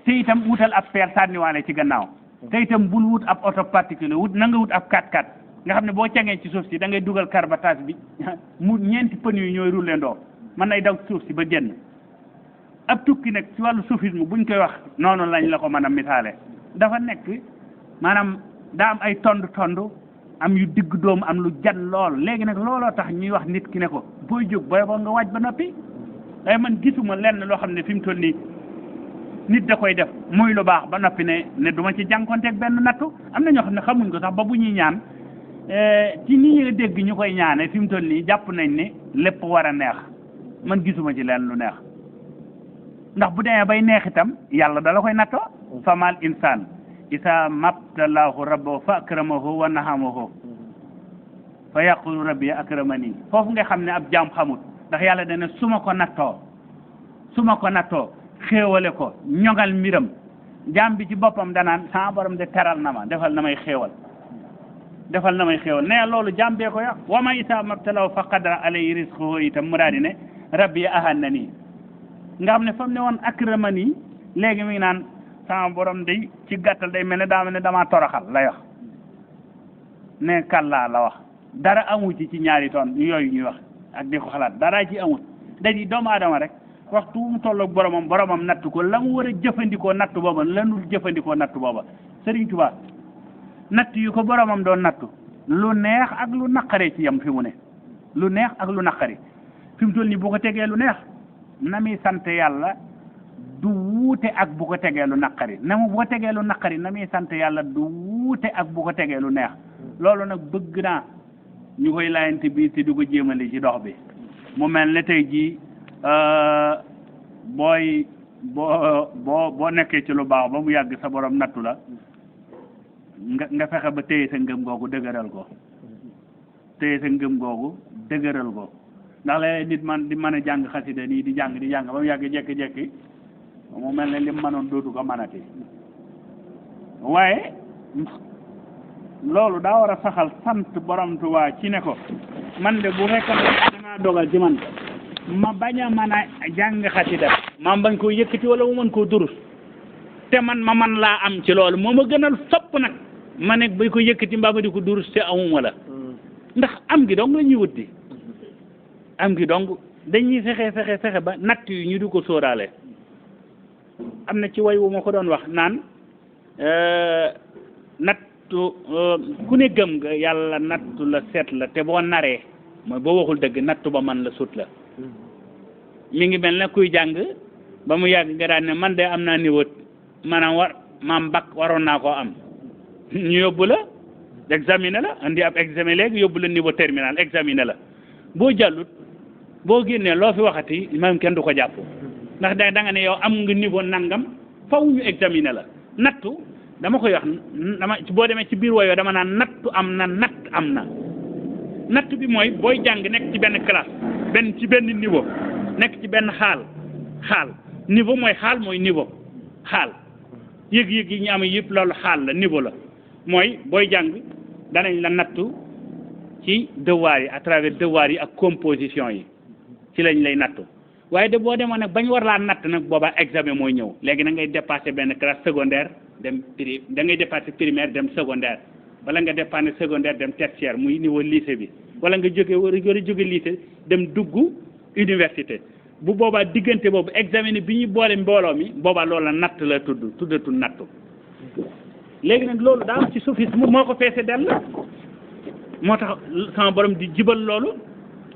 te itam wutal ab peel sànniwaale ci gannaaw te itam bul wut ab auto particulier na nga wut ab 4x4 nga xam ne boo cangee ci suuf si da ngay dugal carbatage bi mu ñeenti pneu yi ñooy rouler ndoo mën nay daw suuf si ba génn ab tukki nag ci wàllu soufisme buñ koy wax noonu lañ la ko mën a misaale dafa nekk maanaam daa am ay tond am yu digg doomu am lu jan lool léegi nag looloo tax ñuy wax nit ki ne ko booy jóg booy boo nga waaj ba noppi day man gisuma lenn loo xam ne fi mu toll nii nit da koy def muy lu baax ba noppi ne du ma ci jànkonteeg benn nattu am na ñoo xam ne xamuñ ko sax ba bu ñuy ñaan ci nii nga dégg ñu koy ñaane fi mu toll nii jàpp nañ ne lépp war a neex man gisuma ci leen lu neex ndax bu demee bay neex itam yàlla dala koy nattoo famal insaan isa mabtalaahu rabbahu fa akramahu wa nahamahu fa yaqulu rabbi akramani foofu nga xam ne ab jaam xamut ndax yàlla dana su ma ko nattoo xéewale ko ñoŋal mbiram jaam bi ci boppam danaan sama borom de teral na ma defal na may xéewal ne loolu jaam bee ko yàq wa ma isa mabtalaahu fa qadara alayhi rizquhu itam mu daal di ne rabbi ahannani nga xam ne fa mu ne woon akramani léegi mi ngi naan sama borom day ci gàttal day mel ne damaa toroxal lay wax ne kàllaa la wax dara amu ci ñaari toon yooyu ñuy wax ak di ko xalaat dara ci amut dañuy doomu aadama rek waxtu mu tolloog boromam natt ko la mu war a jëfandikoo natt booba lanul jëfandikoo natt booba Sëriñ Tuubaa natt yu ko boromam doon nattu lu neex ak lu naqare ci yam fi mu ne lu neex ak lu naqari fi mu toll nii bu ko tegee lu neex na muy sant yàlla du wuute ak bu ko tegee lu naqari na mu bu ko tegee lu naqari na muy sant yàlla du wuute ak bu ko tegee lu neex loolu nag bëgg naa ñu koy laayante biir te du ko jéemale ci dox bi mu mel ne tey jii boo nekkee ci lu baax ba mu yàgg sa borom nattu la nga fexe ba téye sa ngëm googu dëgëral ko ndax la nit man di mën a jàng xasida nii di jàng ba mu yàgg jekki-jekki mu mel ne lim mënoon dootu ko mënati waaye loolu daa war a saxal sant borom Tuubaa ci ne ko man de bu fekkoon dangaa dogal ci man ma bañ a mën a jàng xasida ma bañ koo yëkkati wala mu mën koo durus te man ma man laa am ci loolu moo ma gënal sopp nag ma nekk bay ko yëkkati mbaa ma di ko durus te amuma la ndax am gi dong la ñuy wutti am gi dong dañuy fexe ba natt yu ñu du ko sóoraale am na ci way wu ma ko doon wax naan nattu ku ne gëm nga yàlla nattu la seet la te boo naree mooy boo waxul dëgg nattu ba man la sut la mi ngi mel ne kuy jàng ba mu yàgg nga daan ne man de am naa niveau maam bac waroon naa koo am ñu yóbbu la examiner la andi ab examen léegi yóbbu la niveau terminal examiner la boo jàllut boo génnee loo fi waxati même kenn du ko jàpp ndax da nga ne yow am nga niveau nangam faw ñu examiner la nattu dama koy wax boo demee ci biir woyoo dama naan nattu am na natt bi mooy booy jàng nekk ci benn classe ci benn niveau nekk ci benn xaal niveau mooy xaal mooy niveau xaal yëg-yëg yi ñu am yëpp loolu xaal la niveau la mooy booy jàng danañ la nattu ci devoir yi à travers devoir yi ak composition yi ci lañ lay nattu waaye de boo demoon nag bañ war laa natt nag boobaa examen mooy ñëw léegi da ngay dépassé benn classe secondaire da ngay dépassé primaire dem secondaire wala nga dépassé secondaire dem tertiaire muy niveau lycée bi wala nga war a jóge lycée dem dugg université bu boobaa diggante boobu examen bi ñuy boole mbooloo mi boobaa loolu la natt la tuddatul nattu léegi nag loolu daa am ci sophisme moo ko feese dell moo tax sama borom di jibal loolu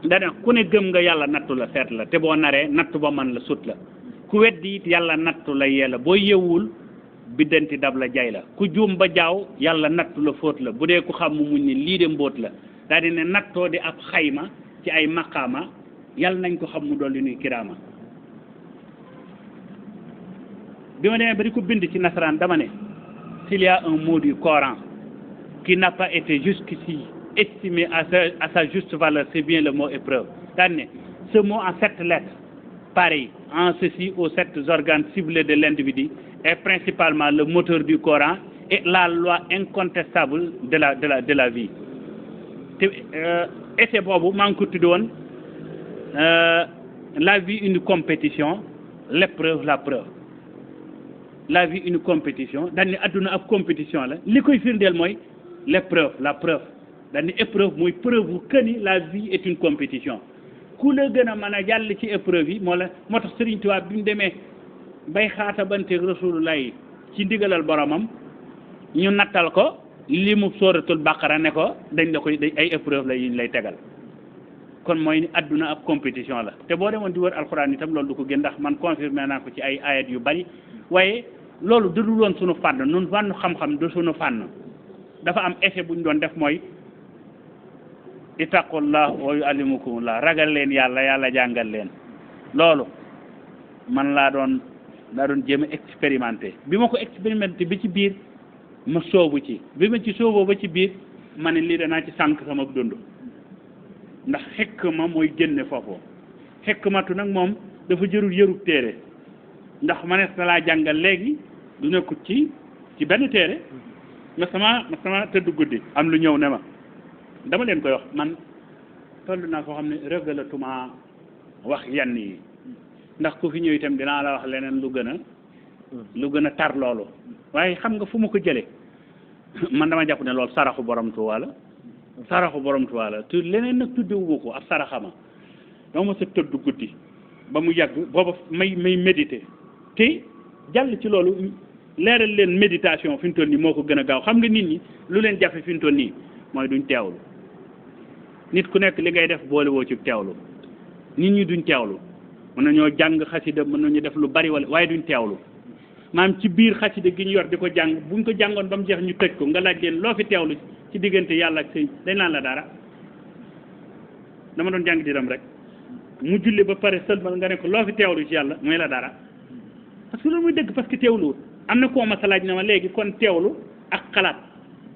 dana ku ne gëm nga yàlla nattu la seet la te boo naree nattu ba man la sut la ku weddi it yàlla nattu la yee la boo yewwul biddanti dab la jay la ku juum ba jaaw yàlla nattu la fóot la bu dee ku xam mu muñ ne lii de mbóot la daal di ne nattoo di ab xayma ci ay maqaama yàlla nañ ko xam mu dolli nuy kiraama bi ma demee ba di ko bind ci nasaraan dama ne s'il y a un mot du Coran qui n'a pas été jusqu'ici estimé à sa juste valeur, c'est bien le mot épreuve. Ce mot en 7 lettres, pareil, en ceci aux 7 organes ciblés de l'individu, est principalement le moteur du Coran et la loi incontestable de la vie. Et c'est bon, la vie une compétition, l'épreuve la preuve. La vie une compétition, dans l'aduna ab compétition la li koy firndeel mooy l'épreuve la preuve daal ni épreuve mooy preuve que ni la vie est une compétition ku la gën a mën a jàll ci épreuve yi moo tax Sëriñ Tuubaa bi mu demee bay xaata banteeg Rasulullah ci ndigalal boromam ñu nattal ko li mu sóoratul Baqara ne ko dañ la koy ay épreuve la yiñ lay tegal kon mooy adduna ab compétition la te boo demoon di wër alxuraan itam loolu du ko gën ndax man confirmé naa ko ci ay ayat yu bari waaye loolu dudul woon sunu fànn nun fànn xam-xam du sunu fànn dafa am effet bu ñu doon def mooy ittaqullah wa yuallimukumullah ragal leen yàlla jàngal leen loolu man daa doon jéem a expérimenté bi ma ko expérimenté bi ci biir ma soobu ci bi ma ci sooboo ba ci biir ma ne lii danaa ci sànq sama dund ndax xekk ma mooy génne foofu xekk matu nag moom dafa jërul yërub téere ndax ma ne laa jàngal léegi du nekkut ci benn téere ma sama tëdd guddi am lu ñëw ne ma dama leen koy wax man toll naa foo xam ne révélatuma wax yenn yi ndax ku fi ñëw itam dinaa la wax leneen lu gën a tar loolu waaye xam nga fu ma ko jëlee man dama jàpp ne loolu saraxu borom Tuubaa la te leneen nag tuddewu ko ab saraxama dama ma sa tëdd guddi ba mu yàgg booba may méditer te jàll ci loolu leeral leen méditation fi mu toll nii moo ko gën a gaaw xam nga nit ñi lu leen jafe fi mu toll nii mooy duñ teewlu nit ku nekk li ngay def boole woo ci teewlu nit ñi duñ teewlu mën nañoo jàng xasida mën nañu def lu bari waaye duñ teewlu maam ci biir xasida gi ñu yor di ko jàng buñ ko jàngoon ba mu jeex ñu tëj ko nga laaj leen loo fi teewlu ci diggante yàlla ak sëñ dañ naan la dara dama doon jàng di dem rek mu julli ba pare sëlmal nga ne ko loo fi teewlu ci yàlla mooy la dara parce que loolu muy dëgg parce que teewluwut am na koo ma sa laaj na ma léegi kon teewlu ak xalaat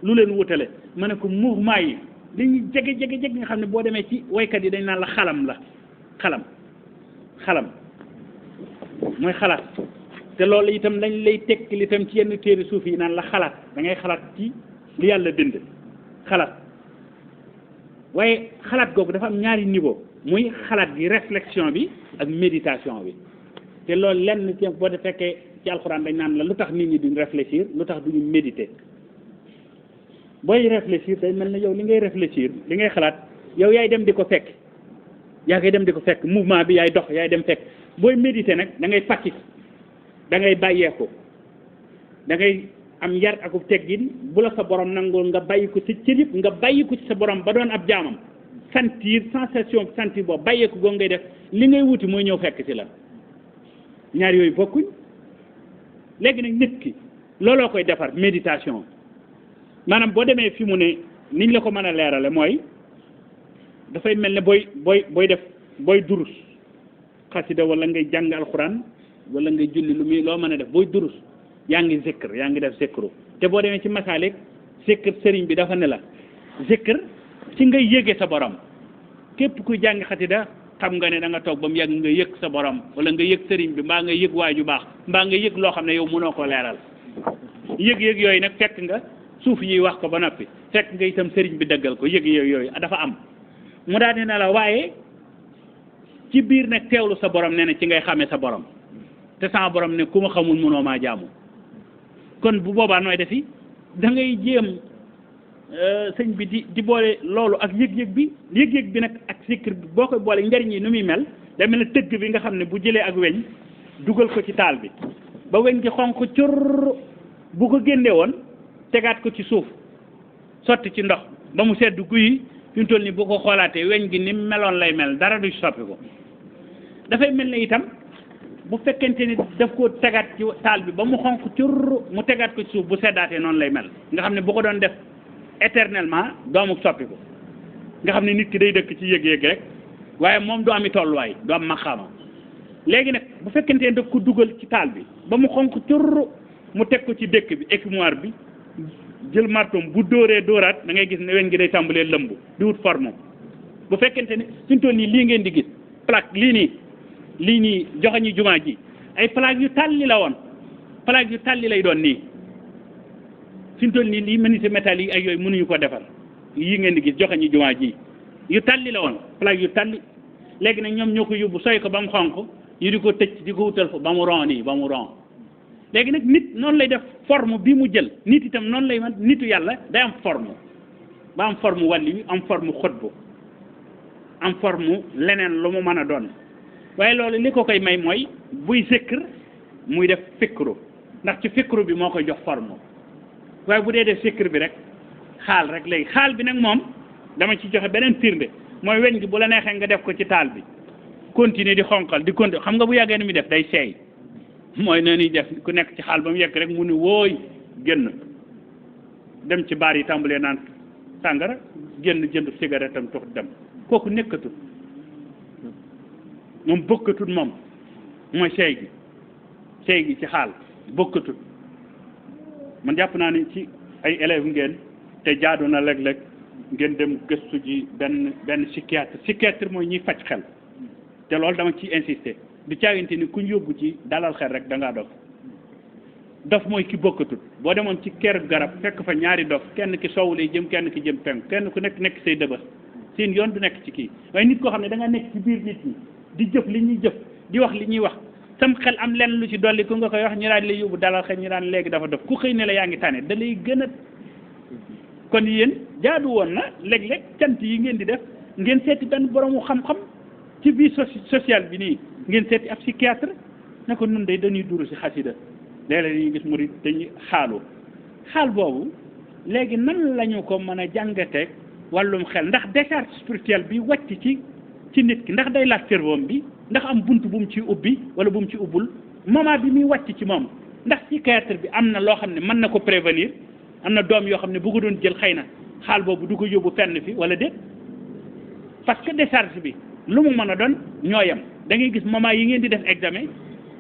lu leen wutale ma ne ko mouvement yi dañuy jege nga xam ne boo demee ci waykat yi dañ naan la xalam mooy xalaat te loolu itam lañ lay tekkil itam ci yenn téere suuf yi naan la xalaat da ngay xalaat ci li yàlla bind xalaat waaye xalaat googu dafa am ñaari niveau muy xalaat gi réflexion bi ak méditation bi te loolu lenn ci boo de fekkee ci alxuraan dañ naan la lu tax nit ñi duñ réfléchir lu tax duñu méditer booy réfléchir day mel ne yow li ngay réfléchir li ngay xalaat yow yaay dem di ko fekk yaa ngay dem di ko fekk mouvement bi yaay dox yaay dem fekk booy méditer nag da ngay pàcc da ngay bàyyeeku da ngay am yar ak teggin bu la sa borom nangul nga bàyyi ko ci cër yëpp nga bàyyi ko ci sa borom ba doon ab jaamam sentir sensation sentir boobu bàyyeeku goo ngay def li ngay wuti mooy ñëw fekk ci la ñaar yooyu bokkuñ léegi nag nit ki looloo koy defar méditation maanaam boo demee fi mu ne niñ la ko mën a leerale mooy dafay mel ne booy durus xasida wala ngay jàng alxuraan wala ngay julli lu muy loo mën a def booy durus yaa ngi zikr yaa ngi def zikru te boo demee ci masaalik zikr sëriñ bi dafa ne la zikr ci ngay yëge sa borom képp kuy jàng xasida xam nga ne da nga toog ba mu yàgg nga yëg sa borom wala nga yëg sëriñ bi mbaa nga yëg waaju baax mbaa nga yëg loo xam ne yow mënoo ko leeral yëg-yëg yooyu nag fekk nga suuf yi wax ko ba noppi fekk nga itam sëriñ bi dëggal ko yëg-yëg yooyu dafa am mu daal di ne la waaye ci biir nag teewlu sa borom nee na ci ngay xamee sa borom te sama borom ne ku ma xamul mënoo maa jaamu kon bu boobaa nooy defi da ngay jéem sëñ bi di boole loolu ak yëg-yëg bi nag ak zikr bi boo koy boole njariñ yi nu muy mel day mel ne tëgg bi nga xam ne bu jëlee ak weñ dugal ko ci taal bi ba weñ gi xonq cur bu ko génne woon tegaat ko ci suuf sotti ci ndox ba mu sedd guyi fi mu toll nii bu ko xoolaatee weñ gi ni meloon lay mel dara du soppi ko dafay mel ne itam bu fekkente ni daf ko tegaat ci taal bi ba mu xonq cur mu tegaat ko ci suuf bu seddaatee noonu lay mel nga xam ne bu ko doon def éternellement doomu soppi ko nga xam ne nit ki day dëkk ci yëg-yëg rek waaye moom du ami tolluwaay du am maqaama léegi nag bu fekkente ne daf ko dugal ci taal bi ba mu xonq cur mu teg ko ci dëkk bi écumoire bi jël martoom bu dóoree dóoraat da ngay gis ne weñ gi day tàmbalee lëmb di wut forme bu fekkente ne fi mu toll nii lii ngeen di gis plaque lii nii joxañi jumaa ji ay plaque yu tàlli la woon plaque yu tàlli lay doon nii fi mu toll nii lii menuisier métallique ak yooyu mënuñu ko defar yii ngeen di gis joxañi jumaa ji yu tàlli la woon plaque yu tàlli léegi nag ñoom ñoo ko yóbbu soy ko ba mu xonq ñu di ko tëj di ko wutal fa ba mu ron nii ba mu ron léegi nag nit noonu lay def forme bi mu jël nit itam noonu lay man nitu yàlla day am forme ba am forme wàlli am forme xutbu am forme leneen lu mu mën a doon waaye loolu li ko koy may mooy buy zikr muy def fikru ndax ci fikru bi moo koy jox forme waaye bu dee def zikr bi rek xaal rek léegi xaal bi nag moom dama ci joxe beneen firnde mooy weñ gi bu la neexee nga def ko ci taal bi continuer di xonqal di continuer xam nga bu yàggee ni muy def day seey mooy na ni def ku nekk ci xaal ba mu yegg rek mu ni wooy génn dem ci baar yi tàmbalee naan sàngara génn jënd cigarette am tux dem kooku nekkatul moom bokkatul moom mooy seey gi ci xaal bokkatul man jàpp naa ni ci ay élèves ngeen te jaadu na léeg-léeg ngeen dem gëstu ji benn psychiatre mooy ñuy faj xel te loolu dama ciy insister du caagante ni kuñ yóbbu ci dalal xel rek da ngaa dof mooy ki bokkatut boo demoon ci ker garab fekk fa ñaari dof kenn ki soowu lay jëm kenn ki jëm penk kenn ku nekk say dëbës seen yoon du nekk ci kii waaye nit koo xam ne da nga nekk ci biir nit ñi di jëf li ñuy jëf di wax li ñuy wax sam xel am lenn lu ci dolli ku nga koy wax ñu daan lay yóbbu dalal xel ñu daan léegi dafa dof ku xëy ne la yaa ngi tane da lay gën a kon yéen jaadu woon na léeg-léeg cant yi ngeen di def ngeen seeti benn boromu xam-xam ci vie sociale bi nii ngeen seeti ab psychiatre ne ko nun day dañuy duru si xasida léeg-léeg dañuy gis murid dañuy xaal boobu léegi nan lañu ko mën a jàngateeg wàllum xel ndax décharge spirituelle bi wàcc ci nit ki ndax day laaj cerveau bi ndax am bunt bu mu ci ubbi wala bu mu ci ubbul moment bi muy wàcc ci moom ndax psychiatre bi am na loo xam ne mën na ko prévenir am na doom yoo xam ne bu ko doon jël xëy na xaal boobu du ko yóbbu fenn fi wala déet parce que décharge bi lu mu mën a doon ñooyam da ngay gis moment yi ngeen di def examen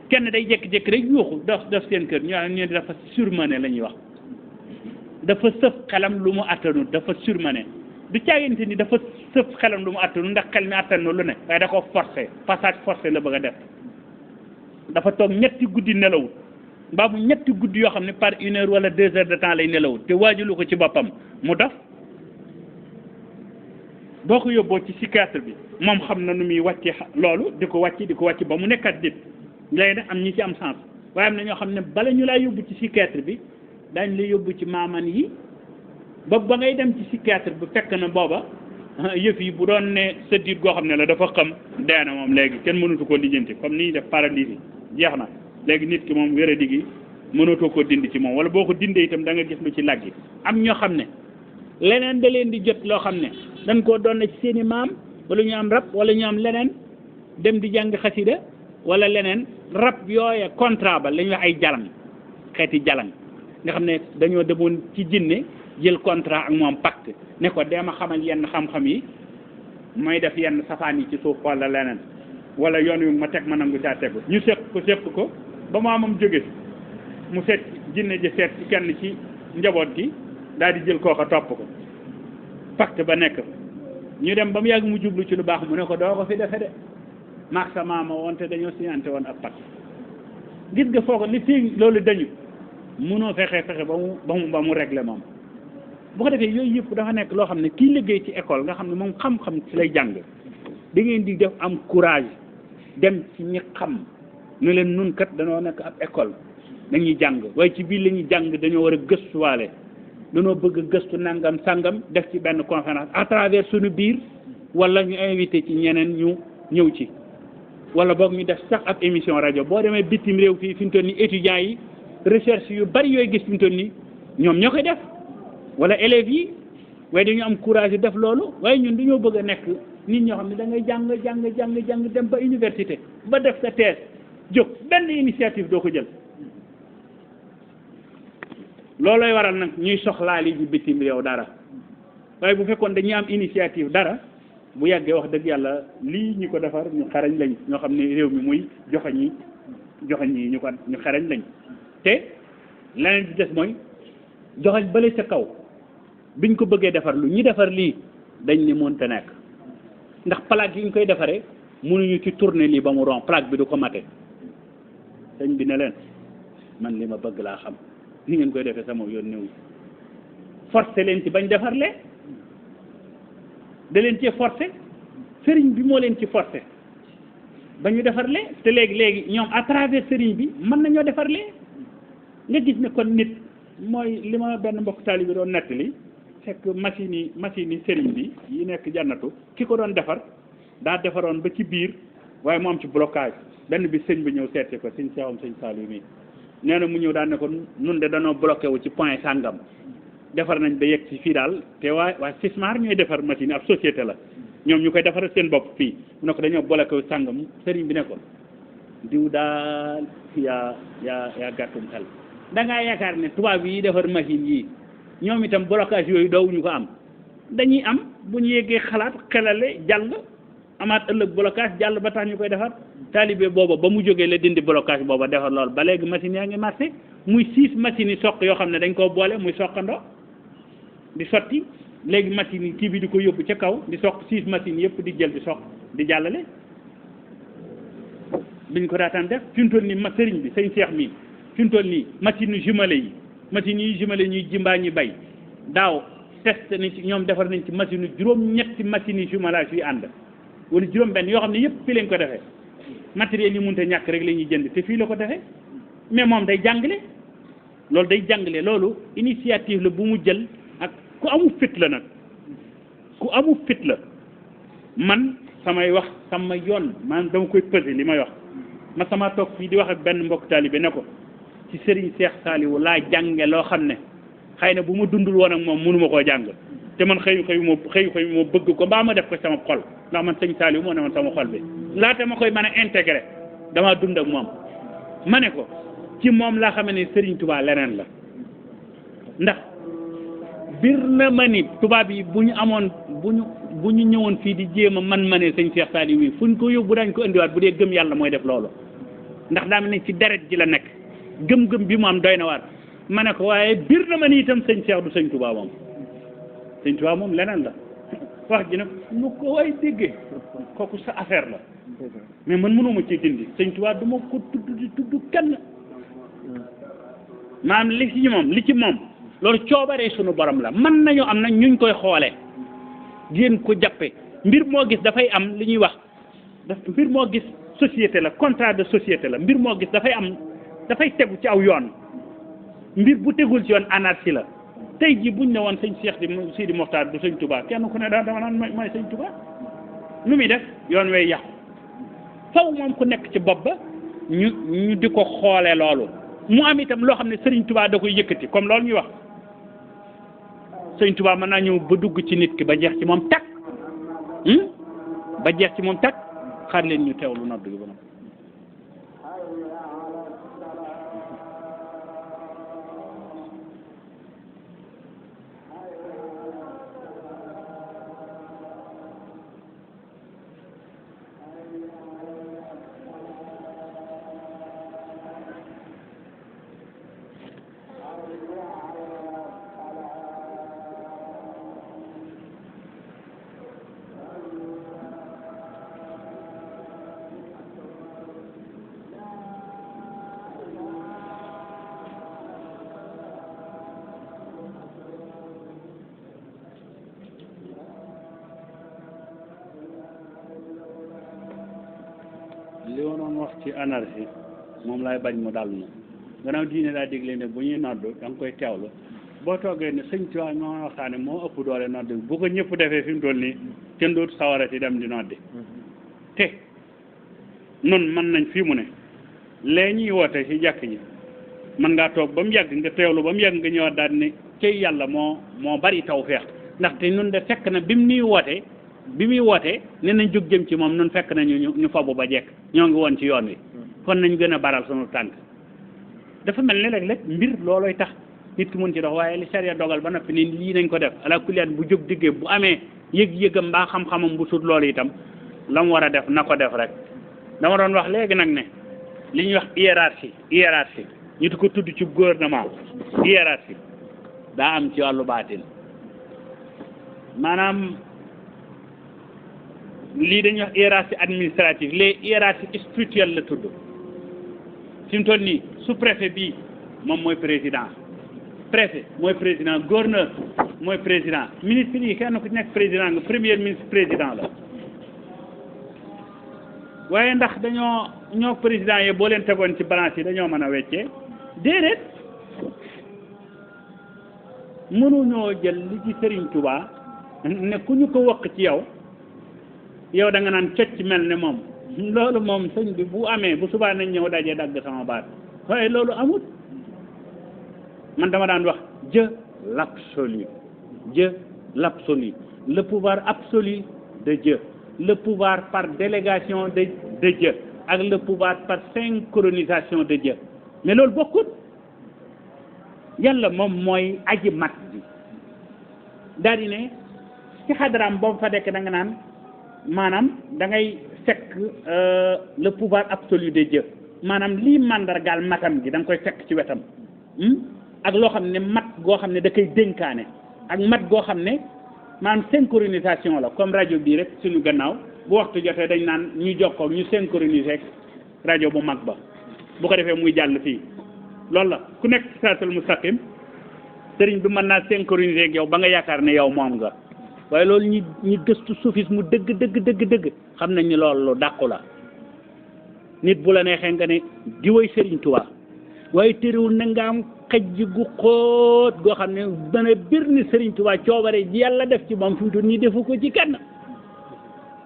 kenn day jékki-jékki rek yuuxu def seen kër ñu dafa surmené la ñuy wax dafa sëf xelam lu mu attanu dafa surmené du caagante ni dafa sëf xelam lu mu attanu ndax xel mi attanu lu ne waaye da ko forcé passage forcé la bëgg a def dafa toog ñetti guddi nelawut mbaa mu ñetti guddi yoo xam ne par 1 heure wala 2 heures de temps lay nelawut te waajulu ko ci boppam mu def boo ko yóbboo ci psychiatre bi moom xam na nu muy wàcce loolu di ko wàcc ba mu nekkat nit léegi nag am ñi ci am sens waaye am na ñoo xam ne bala ñu laa yóbbu ci psychiatre bi daañ la yóbbu ci maaman yi ba ngay dem ci psychiatre bi fekk na booba yëf yi bu doon ne sa diit goo xam ne la dafa xam dee na moom léegi kenn mënatu ko lijjanti comme ni ñuy def paralysie jeex na léegi nit ki moom wéradi gi mënatoo ko dindi ci moom wala boo ko dindee itam da nga gis lu ci laggi am ñoo xam ne leneen da leen di jot loo xam ne dañ koo doon na ci seen i maam wala ñu am rab wala ñu am leneen dem di jàng xasida wala leneen rab yooye contrat ba la ñuy wax ay jalang xeeti jalang nga xam ne dañoo demoon ci jinne jël contrat ak moom pacte ne ko dema xamal yenn xam-xam yi may def yenn safaan yi ci suuf wala leneen wala yoon wi ma teg ma nangu caa tegu ñu seq ko ba maamam jóge mu seet jinne ji seet ci kenn ci njaboot gi daal di jël kooka topp ko pacte ba nekk ñu dem ba mu yàgg mu jublu ci lu baax mu ne ko doo ko fi defe de maag sa maama woon te dañoo signante woon ab pacte gis nga foo ko li fii loolu dañu mënoo fexe ba mu réglé moom bu ko defee yooyu yëpp dafa nekk loo xam ne kii liggéey ci école nga xam ne moom xam-xam ci lay jàng da ngeen di def am courage dem ci ñi xam ne leen nun kat dañoo nekk ab école dañuy jàng waaye ci biir la ñuy jàng dañoo war a gëstuwaale dañoo bëgg a gëstu nangam sangam def ci benn conférence à travers suñu biir wala ñu invité ci ñeneen ñu ñëw ci wala boog ñu def sax ab émission rajo boo demee bitim réew fii fi mu toll nii étudiants yi recherche yu bari yooyu gis fi mu toll nii ñoom ñoo koy def wala élèves yi waaye dañu am courage yu def loolu waaye ñun dañoo bëgg a nekk nit ñoo xam ne da ngay jàng dem ba université ba def sa thèse jóg benn initiative doo ko jël loolooy waral nag ñuy soxlaali ji bitim réew dara waaye bu fekkoon dañuy am initiative dara bu yàggee wax dëgg yàlla lii ñu ko defar ñu xarañ lañ ñoo xam ne réew mi muy joxañ yi ñu xarañ lañ te leneen bi des mooy joxañ bële ca kaw biñ ko bëggee defar lu ñi defar lii dañ ne mënta nekk ndax plaque yi ñu koy defaree mënuñu ci tourner lii ba mu rond plaque bi du ko mate sëñ bi ne leen man li ma bëgg laa xam ni ngeen koy defee sama yoon néew forcé leen ci bañ defarlee da leen cee forcé sëriñ bi moo leen ci forcé ba ñu defarlee te léegi ñoom à travers sëriñ bi mën nañoo defarlee nga gis ne kon nit mooy li ma benn mbokk taalibe bi doon nettali fekk machine yi sëriñ bi yi nekk jannatu ki ko doon defar daa defaroon ba ci biir waaye mu am ci blocage benn bi sëñ bi ñëw seeti ko sëñ Seexum sëñ Saliou mi nee na mu ñëw daan ne ko nun de danoo bloqué wu ci point sàngam defar nañ ba yegg ci fii daal te waa Sismar ñooy defar machine ab société la ñoom ñu koy defaral seen bopp fii mu ne ko dañoo bloqué wu sàngam sëriñ bi ne ko diw daal yaa gàttum xel da ngaa yaakaar ne tubaab yi defar machine yii ñoom itam blocage yooyu doowuñu ko am dañuy am bu ñu yeggee xalaat xelale jàll amaat ëllëg blocage jàll ba tax ñu koy defar taalibe booba ba mu jógee la dindi blocage booba defar lool ba léegi machine yaa ngi marché muy 6 machines yi soq yoo xam ne dañ koo boole muy soqandoo di sotti léegi machine yi kii bi di ko yóbbu ca kaw di soq 6 machines yëpp di jël di soq di jàllale biñ ko daataan def fi mu toll nii sëriñ bi sëñ Cheikh mii fi mu toll nii machine jumelé yi machines yi jumelé ñuy jimbaa ñi bay daaw test nañ ci ñoom defar nañ ci machine juróom-ñetti machines yi jumelage yu ànd wala juróom-benn yoo xam ne yëpp fii lañ ko defee matériel yi mënut a ñàkk rek la ñuy jënd te fii la ko defee mais moom day jàngale loolu day jàngale loolu initiative la bu mu jël ak ku amu fit la nag ku amu fit la man samay wax sama yoon man dama koy pesé li may wax ma sama toog fii di wax ak benn mbokk taalibe ne ko ci Serigne Cheikh Saliou laa jànge loo xam ne xëy na bu ma dundul woon ak moom mënuma koo jàng te man xëyu moo bëgg ko mbaa ma def ko sama xol ndax man sëñ Saliou moo ne man sama xol bi laata ma koy mën a intégré damaa dund ak moom ma ne ko ci moom laa xam ne Serigne Touba leneen la ndax bir na ma ni tubaab yi bu ñu amoon bu ñu ñëwoon fii di jéem a ma ne sëñ Cheikh Saliou wi fu ñu ko yóbbu dañ ko indiwaat bu dee gëm yàlla mooy def loolu ndax daa mel ni ci deret ji la nekk gëm-gëm bi mu am doy na waar ma ne ko waaye bir na ma ni itam sëñ Cheikh du sëñ Touba moom sëñ Touba moom leneen la wax ji nag nu ko way déggee kooku sa affaire la mais man mënuma ci dindi sëñ Touba du ma ko tudd kenn maanaam li ci moom loolu coobaree sunu borom la mën nañu am na ñuñ koy xoolee ngeen ko jàppe mbir moo gis dafay am li ñuy wax mbir moo gis société la contrat de société la mbir moo gis dafay tegu ci aw yoon mbir bu tegul ci yoon anarchie la tey jii buñ ne woon sëñ Cheikh di Sidi Mokhtar du sëñ Touba kenn ku ne dama naan mooy sëñ Touba lu muy def yoon way yàqu faw moom ku nekk ci bopp ba ñu di ko xoolee loolu mu am itam loo xam ne Sëriñ Touba da koy yëkkati comme loolu ñuy wax Sëriñ Touba mën naa ñëw ba dugg ci nit ki ba jeex ci moom takk xaar leen ñu teewlu nodd gi ba noppi li wonoon wax ci anarchie moom laay bañ mu dal na gannaaw diine daa digle ne bu ñuy nodd da nga koy teewlu boo toogee ne sëñ Tuubaa moo waxtaane moo ëpp doole nodd bu ko ñëpp defee fi mu toll nii kenn dootu sawarati dem di noddi te nun mën nañ fii mu ne lee ñuy woote ci jàkk ji mën ngaa toog ba mu yàgg nga teewlu ba mu yàgg nga ñëwaat daal ne cey yàlla moo bari tawfeex ndaxte nun de fekk na bi muy wootee ne nañ jóg jëm ci moom nun fekk nañu ñu fabu ba jekk ñoo ngi woon ci yoon wi kon nañ gën a baral sunu tànk dafa mel ni léeg-léeg mbir loolooy tax nit ki mun ci dox waaye li sariya dogal ba noppi ni lii nañ ko def ala kulliyaat bu jóg diggee bu amee yëg-yëgam mbaa xam-xamam bu sut loolu itam la mu war a def na ko def rek dama doon wax léegi nag ne li ñuy wax hiérarchie ñu di ko tudd ci gouvernement hiérarchie daa am ci wàllu baatin maanaam lii dañuy wax hiérarchie administrative les hiérarchies spirituelles la tudd fi mu toll nii sous-préfet bii moom mooy président préfet mooy président gouverneur mooy président ministre yi kenn ku nekk président nga premier ministre président la waaye ndax ñoo président yi boo leen tegoon ci balance yi dañoo mën a weccee déedéet mënuñoo jël li ci Serigne Touba ne ku ñu ko wokk ci yow da nga naan cocc mel ne moom loolu moom sëñ bi bu amee bu subaa nañ ñëw dajee dagg sama baat waaye loolu amut man dama daan wax Dieu l'absolu le pouvoir absolu de Dieu le pouvoir par délégation de Dieu ak le pouvoir par synchronisation de Dieu mais loolu bokkut yàlla moom mooy aji mat bi daal di ne ci xadaraam boobu fa dekk da nga naan maanaam da ngay fekk le pouvoir absolu de Dieu maanaam lii màndargaal matam gi da nga koy fekk ci wetam ak loo xam ne mat goo xam ne da koy dénkaane ak mat goo xam ne maanaam synchronisation la comme rajo bii rek suñu gannaaw bu waxtu jotee dañ naan ñu jokkoo ñu synchroniser rajo bu mag ba bu ko defee muy jàll fii loolu la ku nekk ci siraatal mustaqim sëriñ bi mën naa synchroniser ak yow ba nga yaakaar ne yow moom nga waaye loolu ñi gëstu soufisme mu dëgg xam nañ ni loolu lu dàqu la nit bu la neexee nga ne di woy Sëriñ Tuubaa waaye téréwul na nga am xëj gu xóot goo xam ne dana bir ni Sëriñ Tuubaa coobare ji yàlla def ci moom fi mu toll nii defu ko ci kenn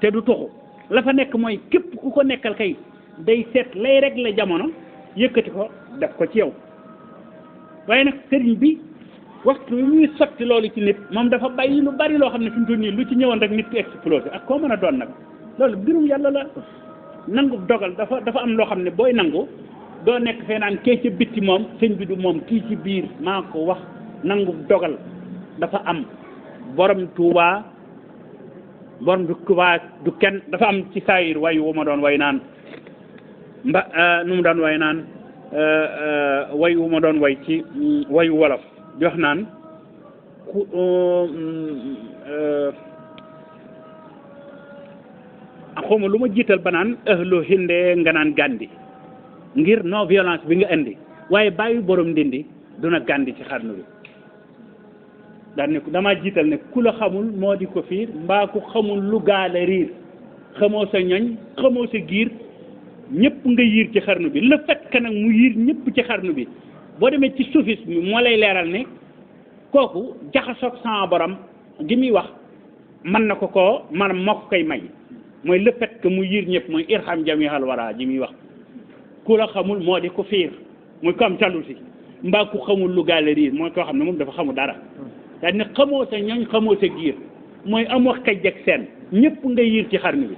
te du tuxu la fa nekk mooy képp ku ko nekkal kay day seet lay rek la jamono yëkkati ko def ko ci yow waaye nag sëriñ bi waxtu wi muy sotti loolu ci nit moom dafa bàyyi lu bari loo xam ne fi mu toll nii lu ci ñëwoon rek nit ki explosé ak koo mën a doon nag loolu mbirum yàlla la nangu dogal dafa am loo xam ne booy nangu doo nekk fee naan kee ca bitti moom sëñ bi du moom kii ci biir maa ko wax nangu dogal dafa am borom Tuubaa du kenn dafa am ci saayir wayu wu ma doon way naan nu mu doon way naan way wu ma doon way ci wayu wolof di wax naan ku xawma lu ma jiital ba naan ahlu hinde nga naan gàndi ngir non violence bi nga indi waaye bàyyi borom ndindi duna gàndi ci xarnu bi daan ne damaa jiital ne ku la xamul moo di ko fiir mbaa ku xamul lu gaale riir xamoo sa ñoñ xamoo sa giir ñëpp nga yiir ci xarnu bi le fait que nag mu yiir ñëpp ci xarnu bi boo demee ci soufisme bi moo lay leeral ne kooku jaxasoog sama borom gi muy wax mën na ko koo maanaam moo ko koy may mooy le fait que mu yiir ñëpp mooy irham jamihal wara ji muy wax ku la xamul moo di ko fiir muy ko am jalousie mbaa ku xamul lu gaale riir mooy koo xam ne moom dafa xamul dara daal ne xamoo sa ñoñ xamoo sa giir mooy amoo xej ak seen ñëpp nga yiir ci xarnu bi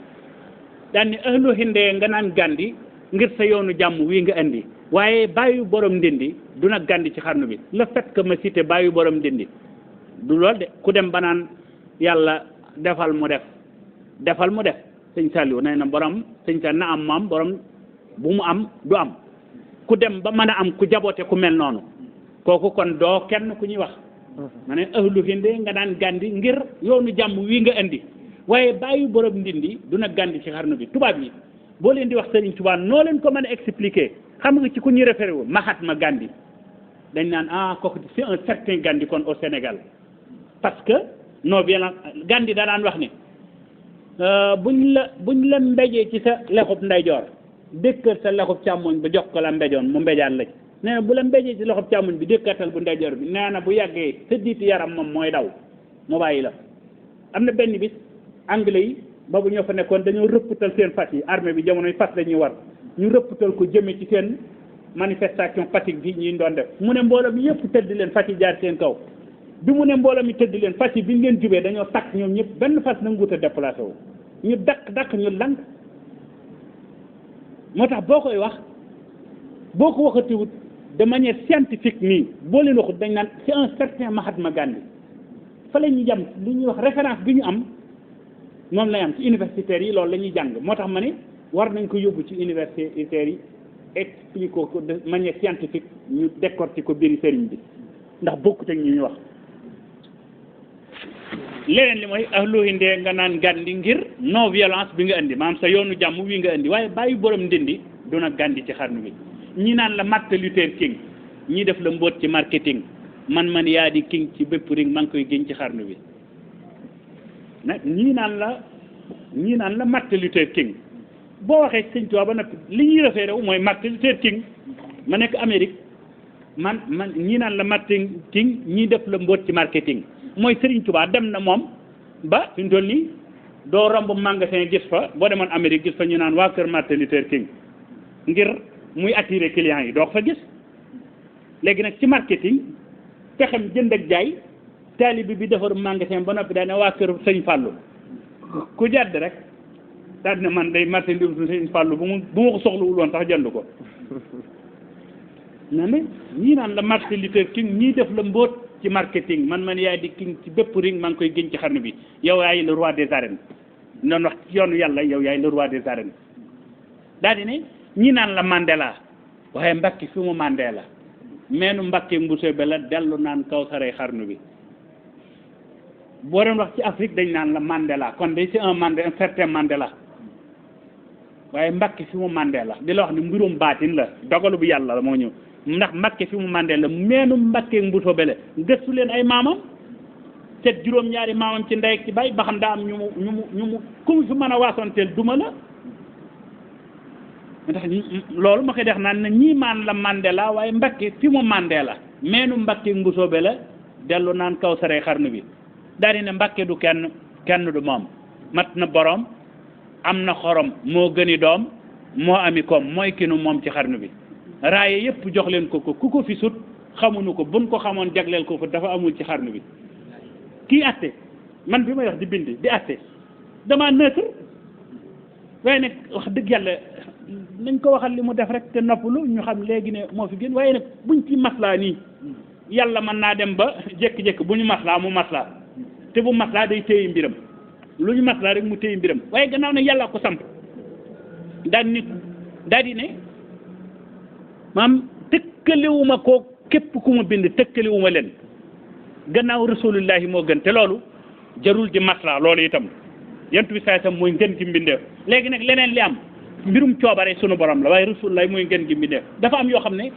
daal ne ahlu hindee nga naan gàndi ngir sa yoonu jàmm wii nga indi waaye bàyyi borom ndindi du nag gàndi ci xarnu bi le fait que ma cité bàyyi borom ndindi du lool de ku dem ba naan yàlla defal mu def sëñ Saliou nee na borom sëñ Saliou na am maam borom bu mu am du am ku dem ba mën a am ku jaboote ku mel noonu kooku kon doo kenn ku ñuy wax ma ne ahlu hinde nga daan gàndi ngir yoonu jàmm wii nga indi waaye bàyyi borom ndindi du nag gàndi ci xarnu bi tubaab yi boo leen di wax Sëriñ Tuubaa noo leen ko mën a expliquer xam nga ci ku ñuy référé wu Mahatma Gandhi dañ naan kooku c'est un certain Gandhi kon au Sénégal parce que non violence Gandhi da daan wax ne buñ la mbéjee ci sa lexub ndeyjoor dékkal sa lexub càmmoñ ba jox ko la mbéjoon mu mbéjaan la ci nee na bu la mbéjee ci lexub càmmoñ bi dékkatal bu ndeyjoor bi nee na bu yàggee sa diiti yaram moom mooy daw mu bàyyi la am na benn bis anglais yi boobu ñoo fa nekkoon dañoo rëppatal seen fas yi armée bi jamonoy fas dañuy war ñu rëppatal ko jëme ci seen manifestation pacifique bi ñuy doon def mu ne mbooloo mi yëpp tëdd leen fas yi jaar seen kaw bi mu ne mbooloo mi tëdd leen fas yi bi ñu leen jubee dañoo takk ñoom ñëpp benn fas nanguut a déplacé wu ñu dakk ñu lang moo tax boo koy wax boo ko waxatiwut de manière scientifique nii boo leen waxut dañ naan c'est un certain Mahatma Gandhi fa la ñuy jam li ñuy wax référence bi ñu am moom lay am ci universitaires yi loolu la ñuy jàng moo tax ma ne war nañ ko yóbbu ci universitaires yi expliquer ko de manière scientifique ñu décortiquer ko biir sëriñ bi ndax bokkut ak ñu wax leneen li mooy ahlu hinde nga naan gàndi ngir non violence bi nga indi maanaam sa yoonu jàmm wi nga indi waaye bàyyi borom ndindi du nag gàndi ci xarnu bi ñi naan la Martin Luther King ñi def la mbóot ci marketing man yaa di king ci bépp ring maa ngi koy génn ci xarnu bi nag ñii naan la Martin Luther King boo waxee sëñ Tuubaa ba noppi li ñuy référé wu mooy Martin Luther King ma nekk Amérique man ñii naan la Martin King ñii def la mbóot ci marketing mooy Sëriñ Tuubaa dem na moom ba fi mu toll nii doo romb magasin gis fa boo demoon Amérique gis fa ñu naan waa kër Martin Luther King ngir muy attirer clients yi doo ko fa gis léegi nag ci marketing pexem jënd ak jaay taalibe bi defar magasin ba noppi daane waa kër Sëñ Fallou ku jàdd rek daal ne man day Martin Luther Sëñ Fallou bu ma ko soxlawul woon sax jënd ko na ne ñii naan la Martin Luther King ñii def la mbóot ci marketing man yaa di king ci bépp ring maa ngi koy gën ci xarnu bi yow yaay le roi des arènes noonu wax ci yoonu yàlla yow yaay le roi des arènes daal di ne ñi naan la Mandela waaye Mbàkke fi mu Mandela meenu Mbàkke mbuse be la dellu naan kaw saray xarnu bi boo doon wax ci Afrique dañ naan la Mandela kon day c'est un Mandela un certain Mandela waaye Mbàkke fi mu Mandela di la wax ni mbirum baatin la dogalu bu yàlla la moo ñëw ndax Mbàkke fi mu Mandela meenu Mbàkke Mbuso bele gëstu leen ay maamam seet juróom-ñaari maamam ci ndey ak ci bay ba xam daa am ñu mu ku fi mën a waasoonteel duma la ndax loolu ma koy dex naan na ñii maan la Mandela waaye Mbàkke fi mu Mandela meenu Mbàkke Mbuso bele dellu naan kaw saree xarnu bi daal di ne Mbàkke du kenn du moom mat na borom am na xorom moo gëni doom moo ami koom mooy ki nu moom ci xarnu bi raaye yëpp jox leen ko ku ko fi sut xamuñu ko buñ ko xamoon jagleel ko fa dafa amul ci xarnu bi kii atte man bi may wax di bind di atte dama neutre waaye nag wax dëgg yàlla nañ ko waxal li mu def rek te noppalu ñu xam léegi ne moo fi gën waaye nag buñ ci maslaa nii yàlla mën naa dem ba jékki-jékki bu ñu maslaa mu maslaa te bu maslaa day téye mbiram lu ñu maslaa rek mu téye mbiram waaye gannaaw nag yàlla ko samp daal di ne maam tëkkaliwuma koo képp ku ma bind tëkkaliwuma leen gannaaw rasulullahi moo gën te loolu jarul di maslaa loolu itam yentu bi saa itam mooy ngën gi mbindeef léegi nag leneen li am mbirum coobare sunu borom la waaye rasulullahi mooy ngën gi mbindeef dafa am yoo xam ne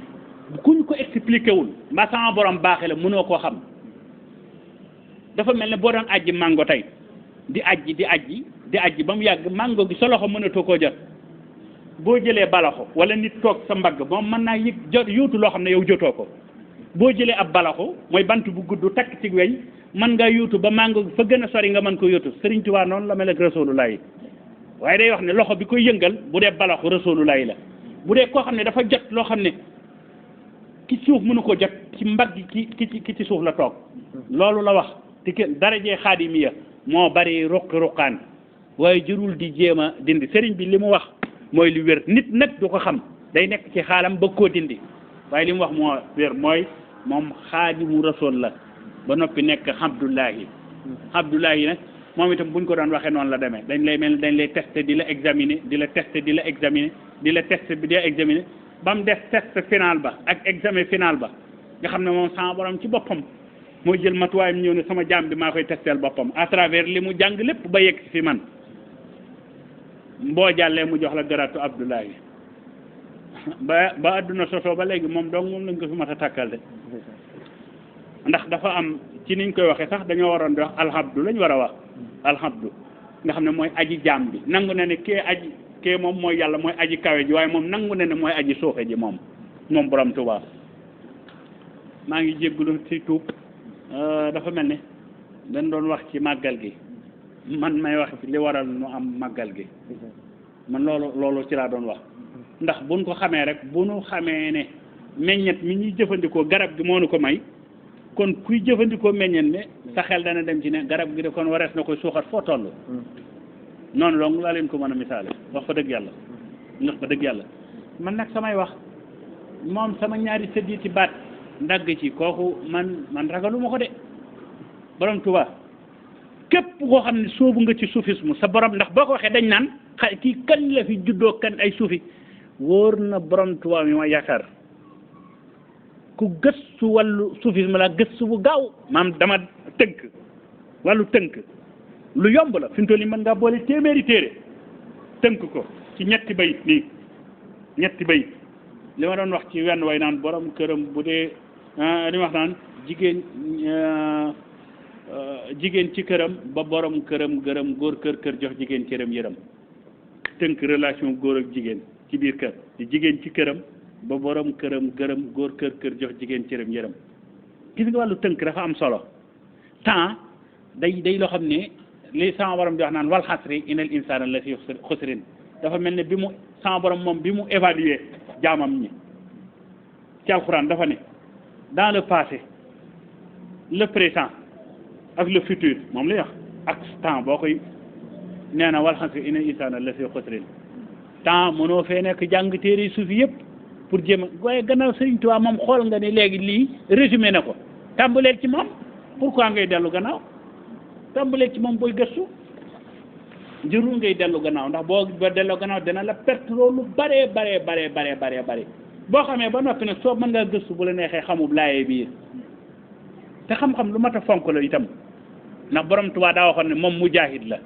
kuñ ko expliqué wul mbaa sama borom baaxee la mënoo koo xam dafa mel ne boo doon ajji mango tey di ajji ba mu yàgg mango gi sa loxo mënatoo koo jot boo jëlee balaxo wala nit toog sa mbagg moom mën naa yëg jot yóotu loo xam ne yow jotoo ko boo jëlee ab balaxo mooy bant bu gudd takk ci weñ mën ngaa yóotu ba mango gi fa gën a sori nga mën ko yóotu Sëriñ Tuubaa noonu la mel ak Rasulullah yi waaye day wax ne loxo bi koy yëngal bu dee balaxu Rasulullah yi la bu dee koo xam ne dafa jot loo xam ne ki suuf mënu ko jot ci mbagg ki ci suuf la toog loolu la wax te darajee xaadimiya moo bari ruqaan waaye jërul di jéem a dindi sëriñ bi li mu wax mooy li wér nit nag du ko xam day nekk ci xaalam bëgg koo dindi waaye li mu wax moo wér mooy moom xaadimu rasul la ba noppi nekk Abdullahi nag moom itam buñ ko doon waxee noonu la demee dañ lay testé di la examiner di la testé di la examiner di la testé di la examiner ba mu des test final ba ak examen final ba nga xam ne moom sama borom ci boppam mooy jël matuwaayam ñëw ne sama jaam bi maa koy testeel boppam à travers li mu jàng lépp ba yegg fi man boo jàllee mu jox la garatu Abdullahi ba adduna sosoo ba léegi moom donc moom lañ ko fi mat a tàkkal de ndax dafa am ci niñ koy waxee sax dañoo waroon di wax alhamdu lañ war a wax alhamdu nga xam ne mooy aji jaam bi nangu na ne kee moom mooy yàlla mooy aji kawe ji waaye moom nangu na ne mooy aji suufe ji moom borom Tuubaa maa ngi jéggulu ci tuub dafa mel ne dañ doon wax ci màggal gi man may wax li waral nu am màggal gi man loolu ci laa doon wax ndax buñ ko xamee rek bu nu xamee ne meññet mi ñuy jëfandikoo garab gi moo nu ko may kon kuy jëfandikoo meññet ne sa xel dana dem ci ne garab gi de kon warees na koy suuxat foo toll noonu donc laa leen ko mën a misaale wax fa dëgg yàlla man nag samay wax moom sama ñaari sët yi ci baat ndagg ci kooku man ragaluma ko de borom Tuubaa képp koo xam ne soobu nga ci soufisme sa borom ndax boo ko waxee dañ naan kii kan la fi juddoo kan ay suufi wóor na borom Tuubaa mi ma yaakaar ku gëstu wàllu soufisme la gëstu bu gaaw maam dama tënk wàllu tënk lu yomb la fi mu toll nii mën ngaa boole téeméeri téere tënk ko ci ñetti bayit li ma doon wax ci wenn way naan borom këram bu dee li ma wax naan jigéen ci këram ba borom këram gërëm góor kër jox jigéen këram yërëm tënk relation góor ak jigéen ci biir kër di jigéen ci këram ba borom këram gërëm góor kër jox jigéen këram yërëm gis nga wàllu tënk dafa am solo temps day loo xam ne li sama borom di wax naan wal xasri inal insaana la fi xusrin dafa mel ne bi mu sama borom moom bi mu évaluer jaamam ñi ci alxuraan dafa ne dans le passé le présent ak le futur moom lay wax ak temps boo koy nee na wal xasri inal insaana la fi xusrin temps mënoo fee nekk jàng téere suufi yëpp pour jéem waaye gannaaw Sëriñ Tuubaa moom xool nga ne léegi lii résumé na ko tàmbaleel ci moom pourquoi ngay dellu gannaaw tàmbalee ci moom booy gëstu jërul ngay dellu gannaaw ndax boo ba delloo gannaaw dina la perte loolu bare boo xamee ba noppi nag soo mën ngaa gëstu bu la neexee xamub laayee biir te xam-xam lu mat a fonk la itam ndax borom Tuubaa daa waxoon ne moom mujaahid la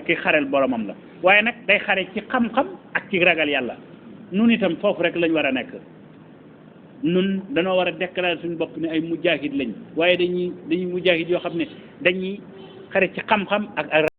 ki xarel boromam la waaye nag day xare ci xam-xam ak ci ragal yàlla nun itam foofu rek lañ war a nekk nun danoo war a déclarer suñu bopp ne ay mujaahid lañ waaye dañuy mujaahid yoo xam ne dañuy xare ci xam-xam ak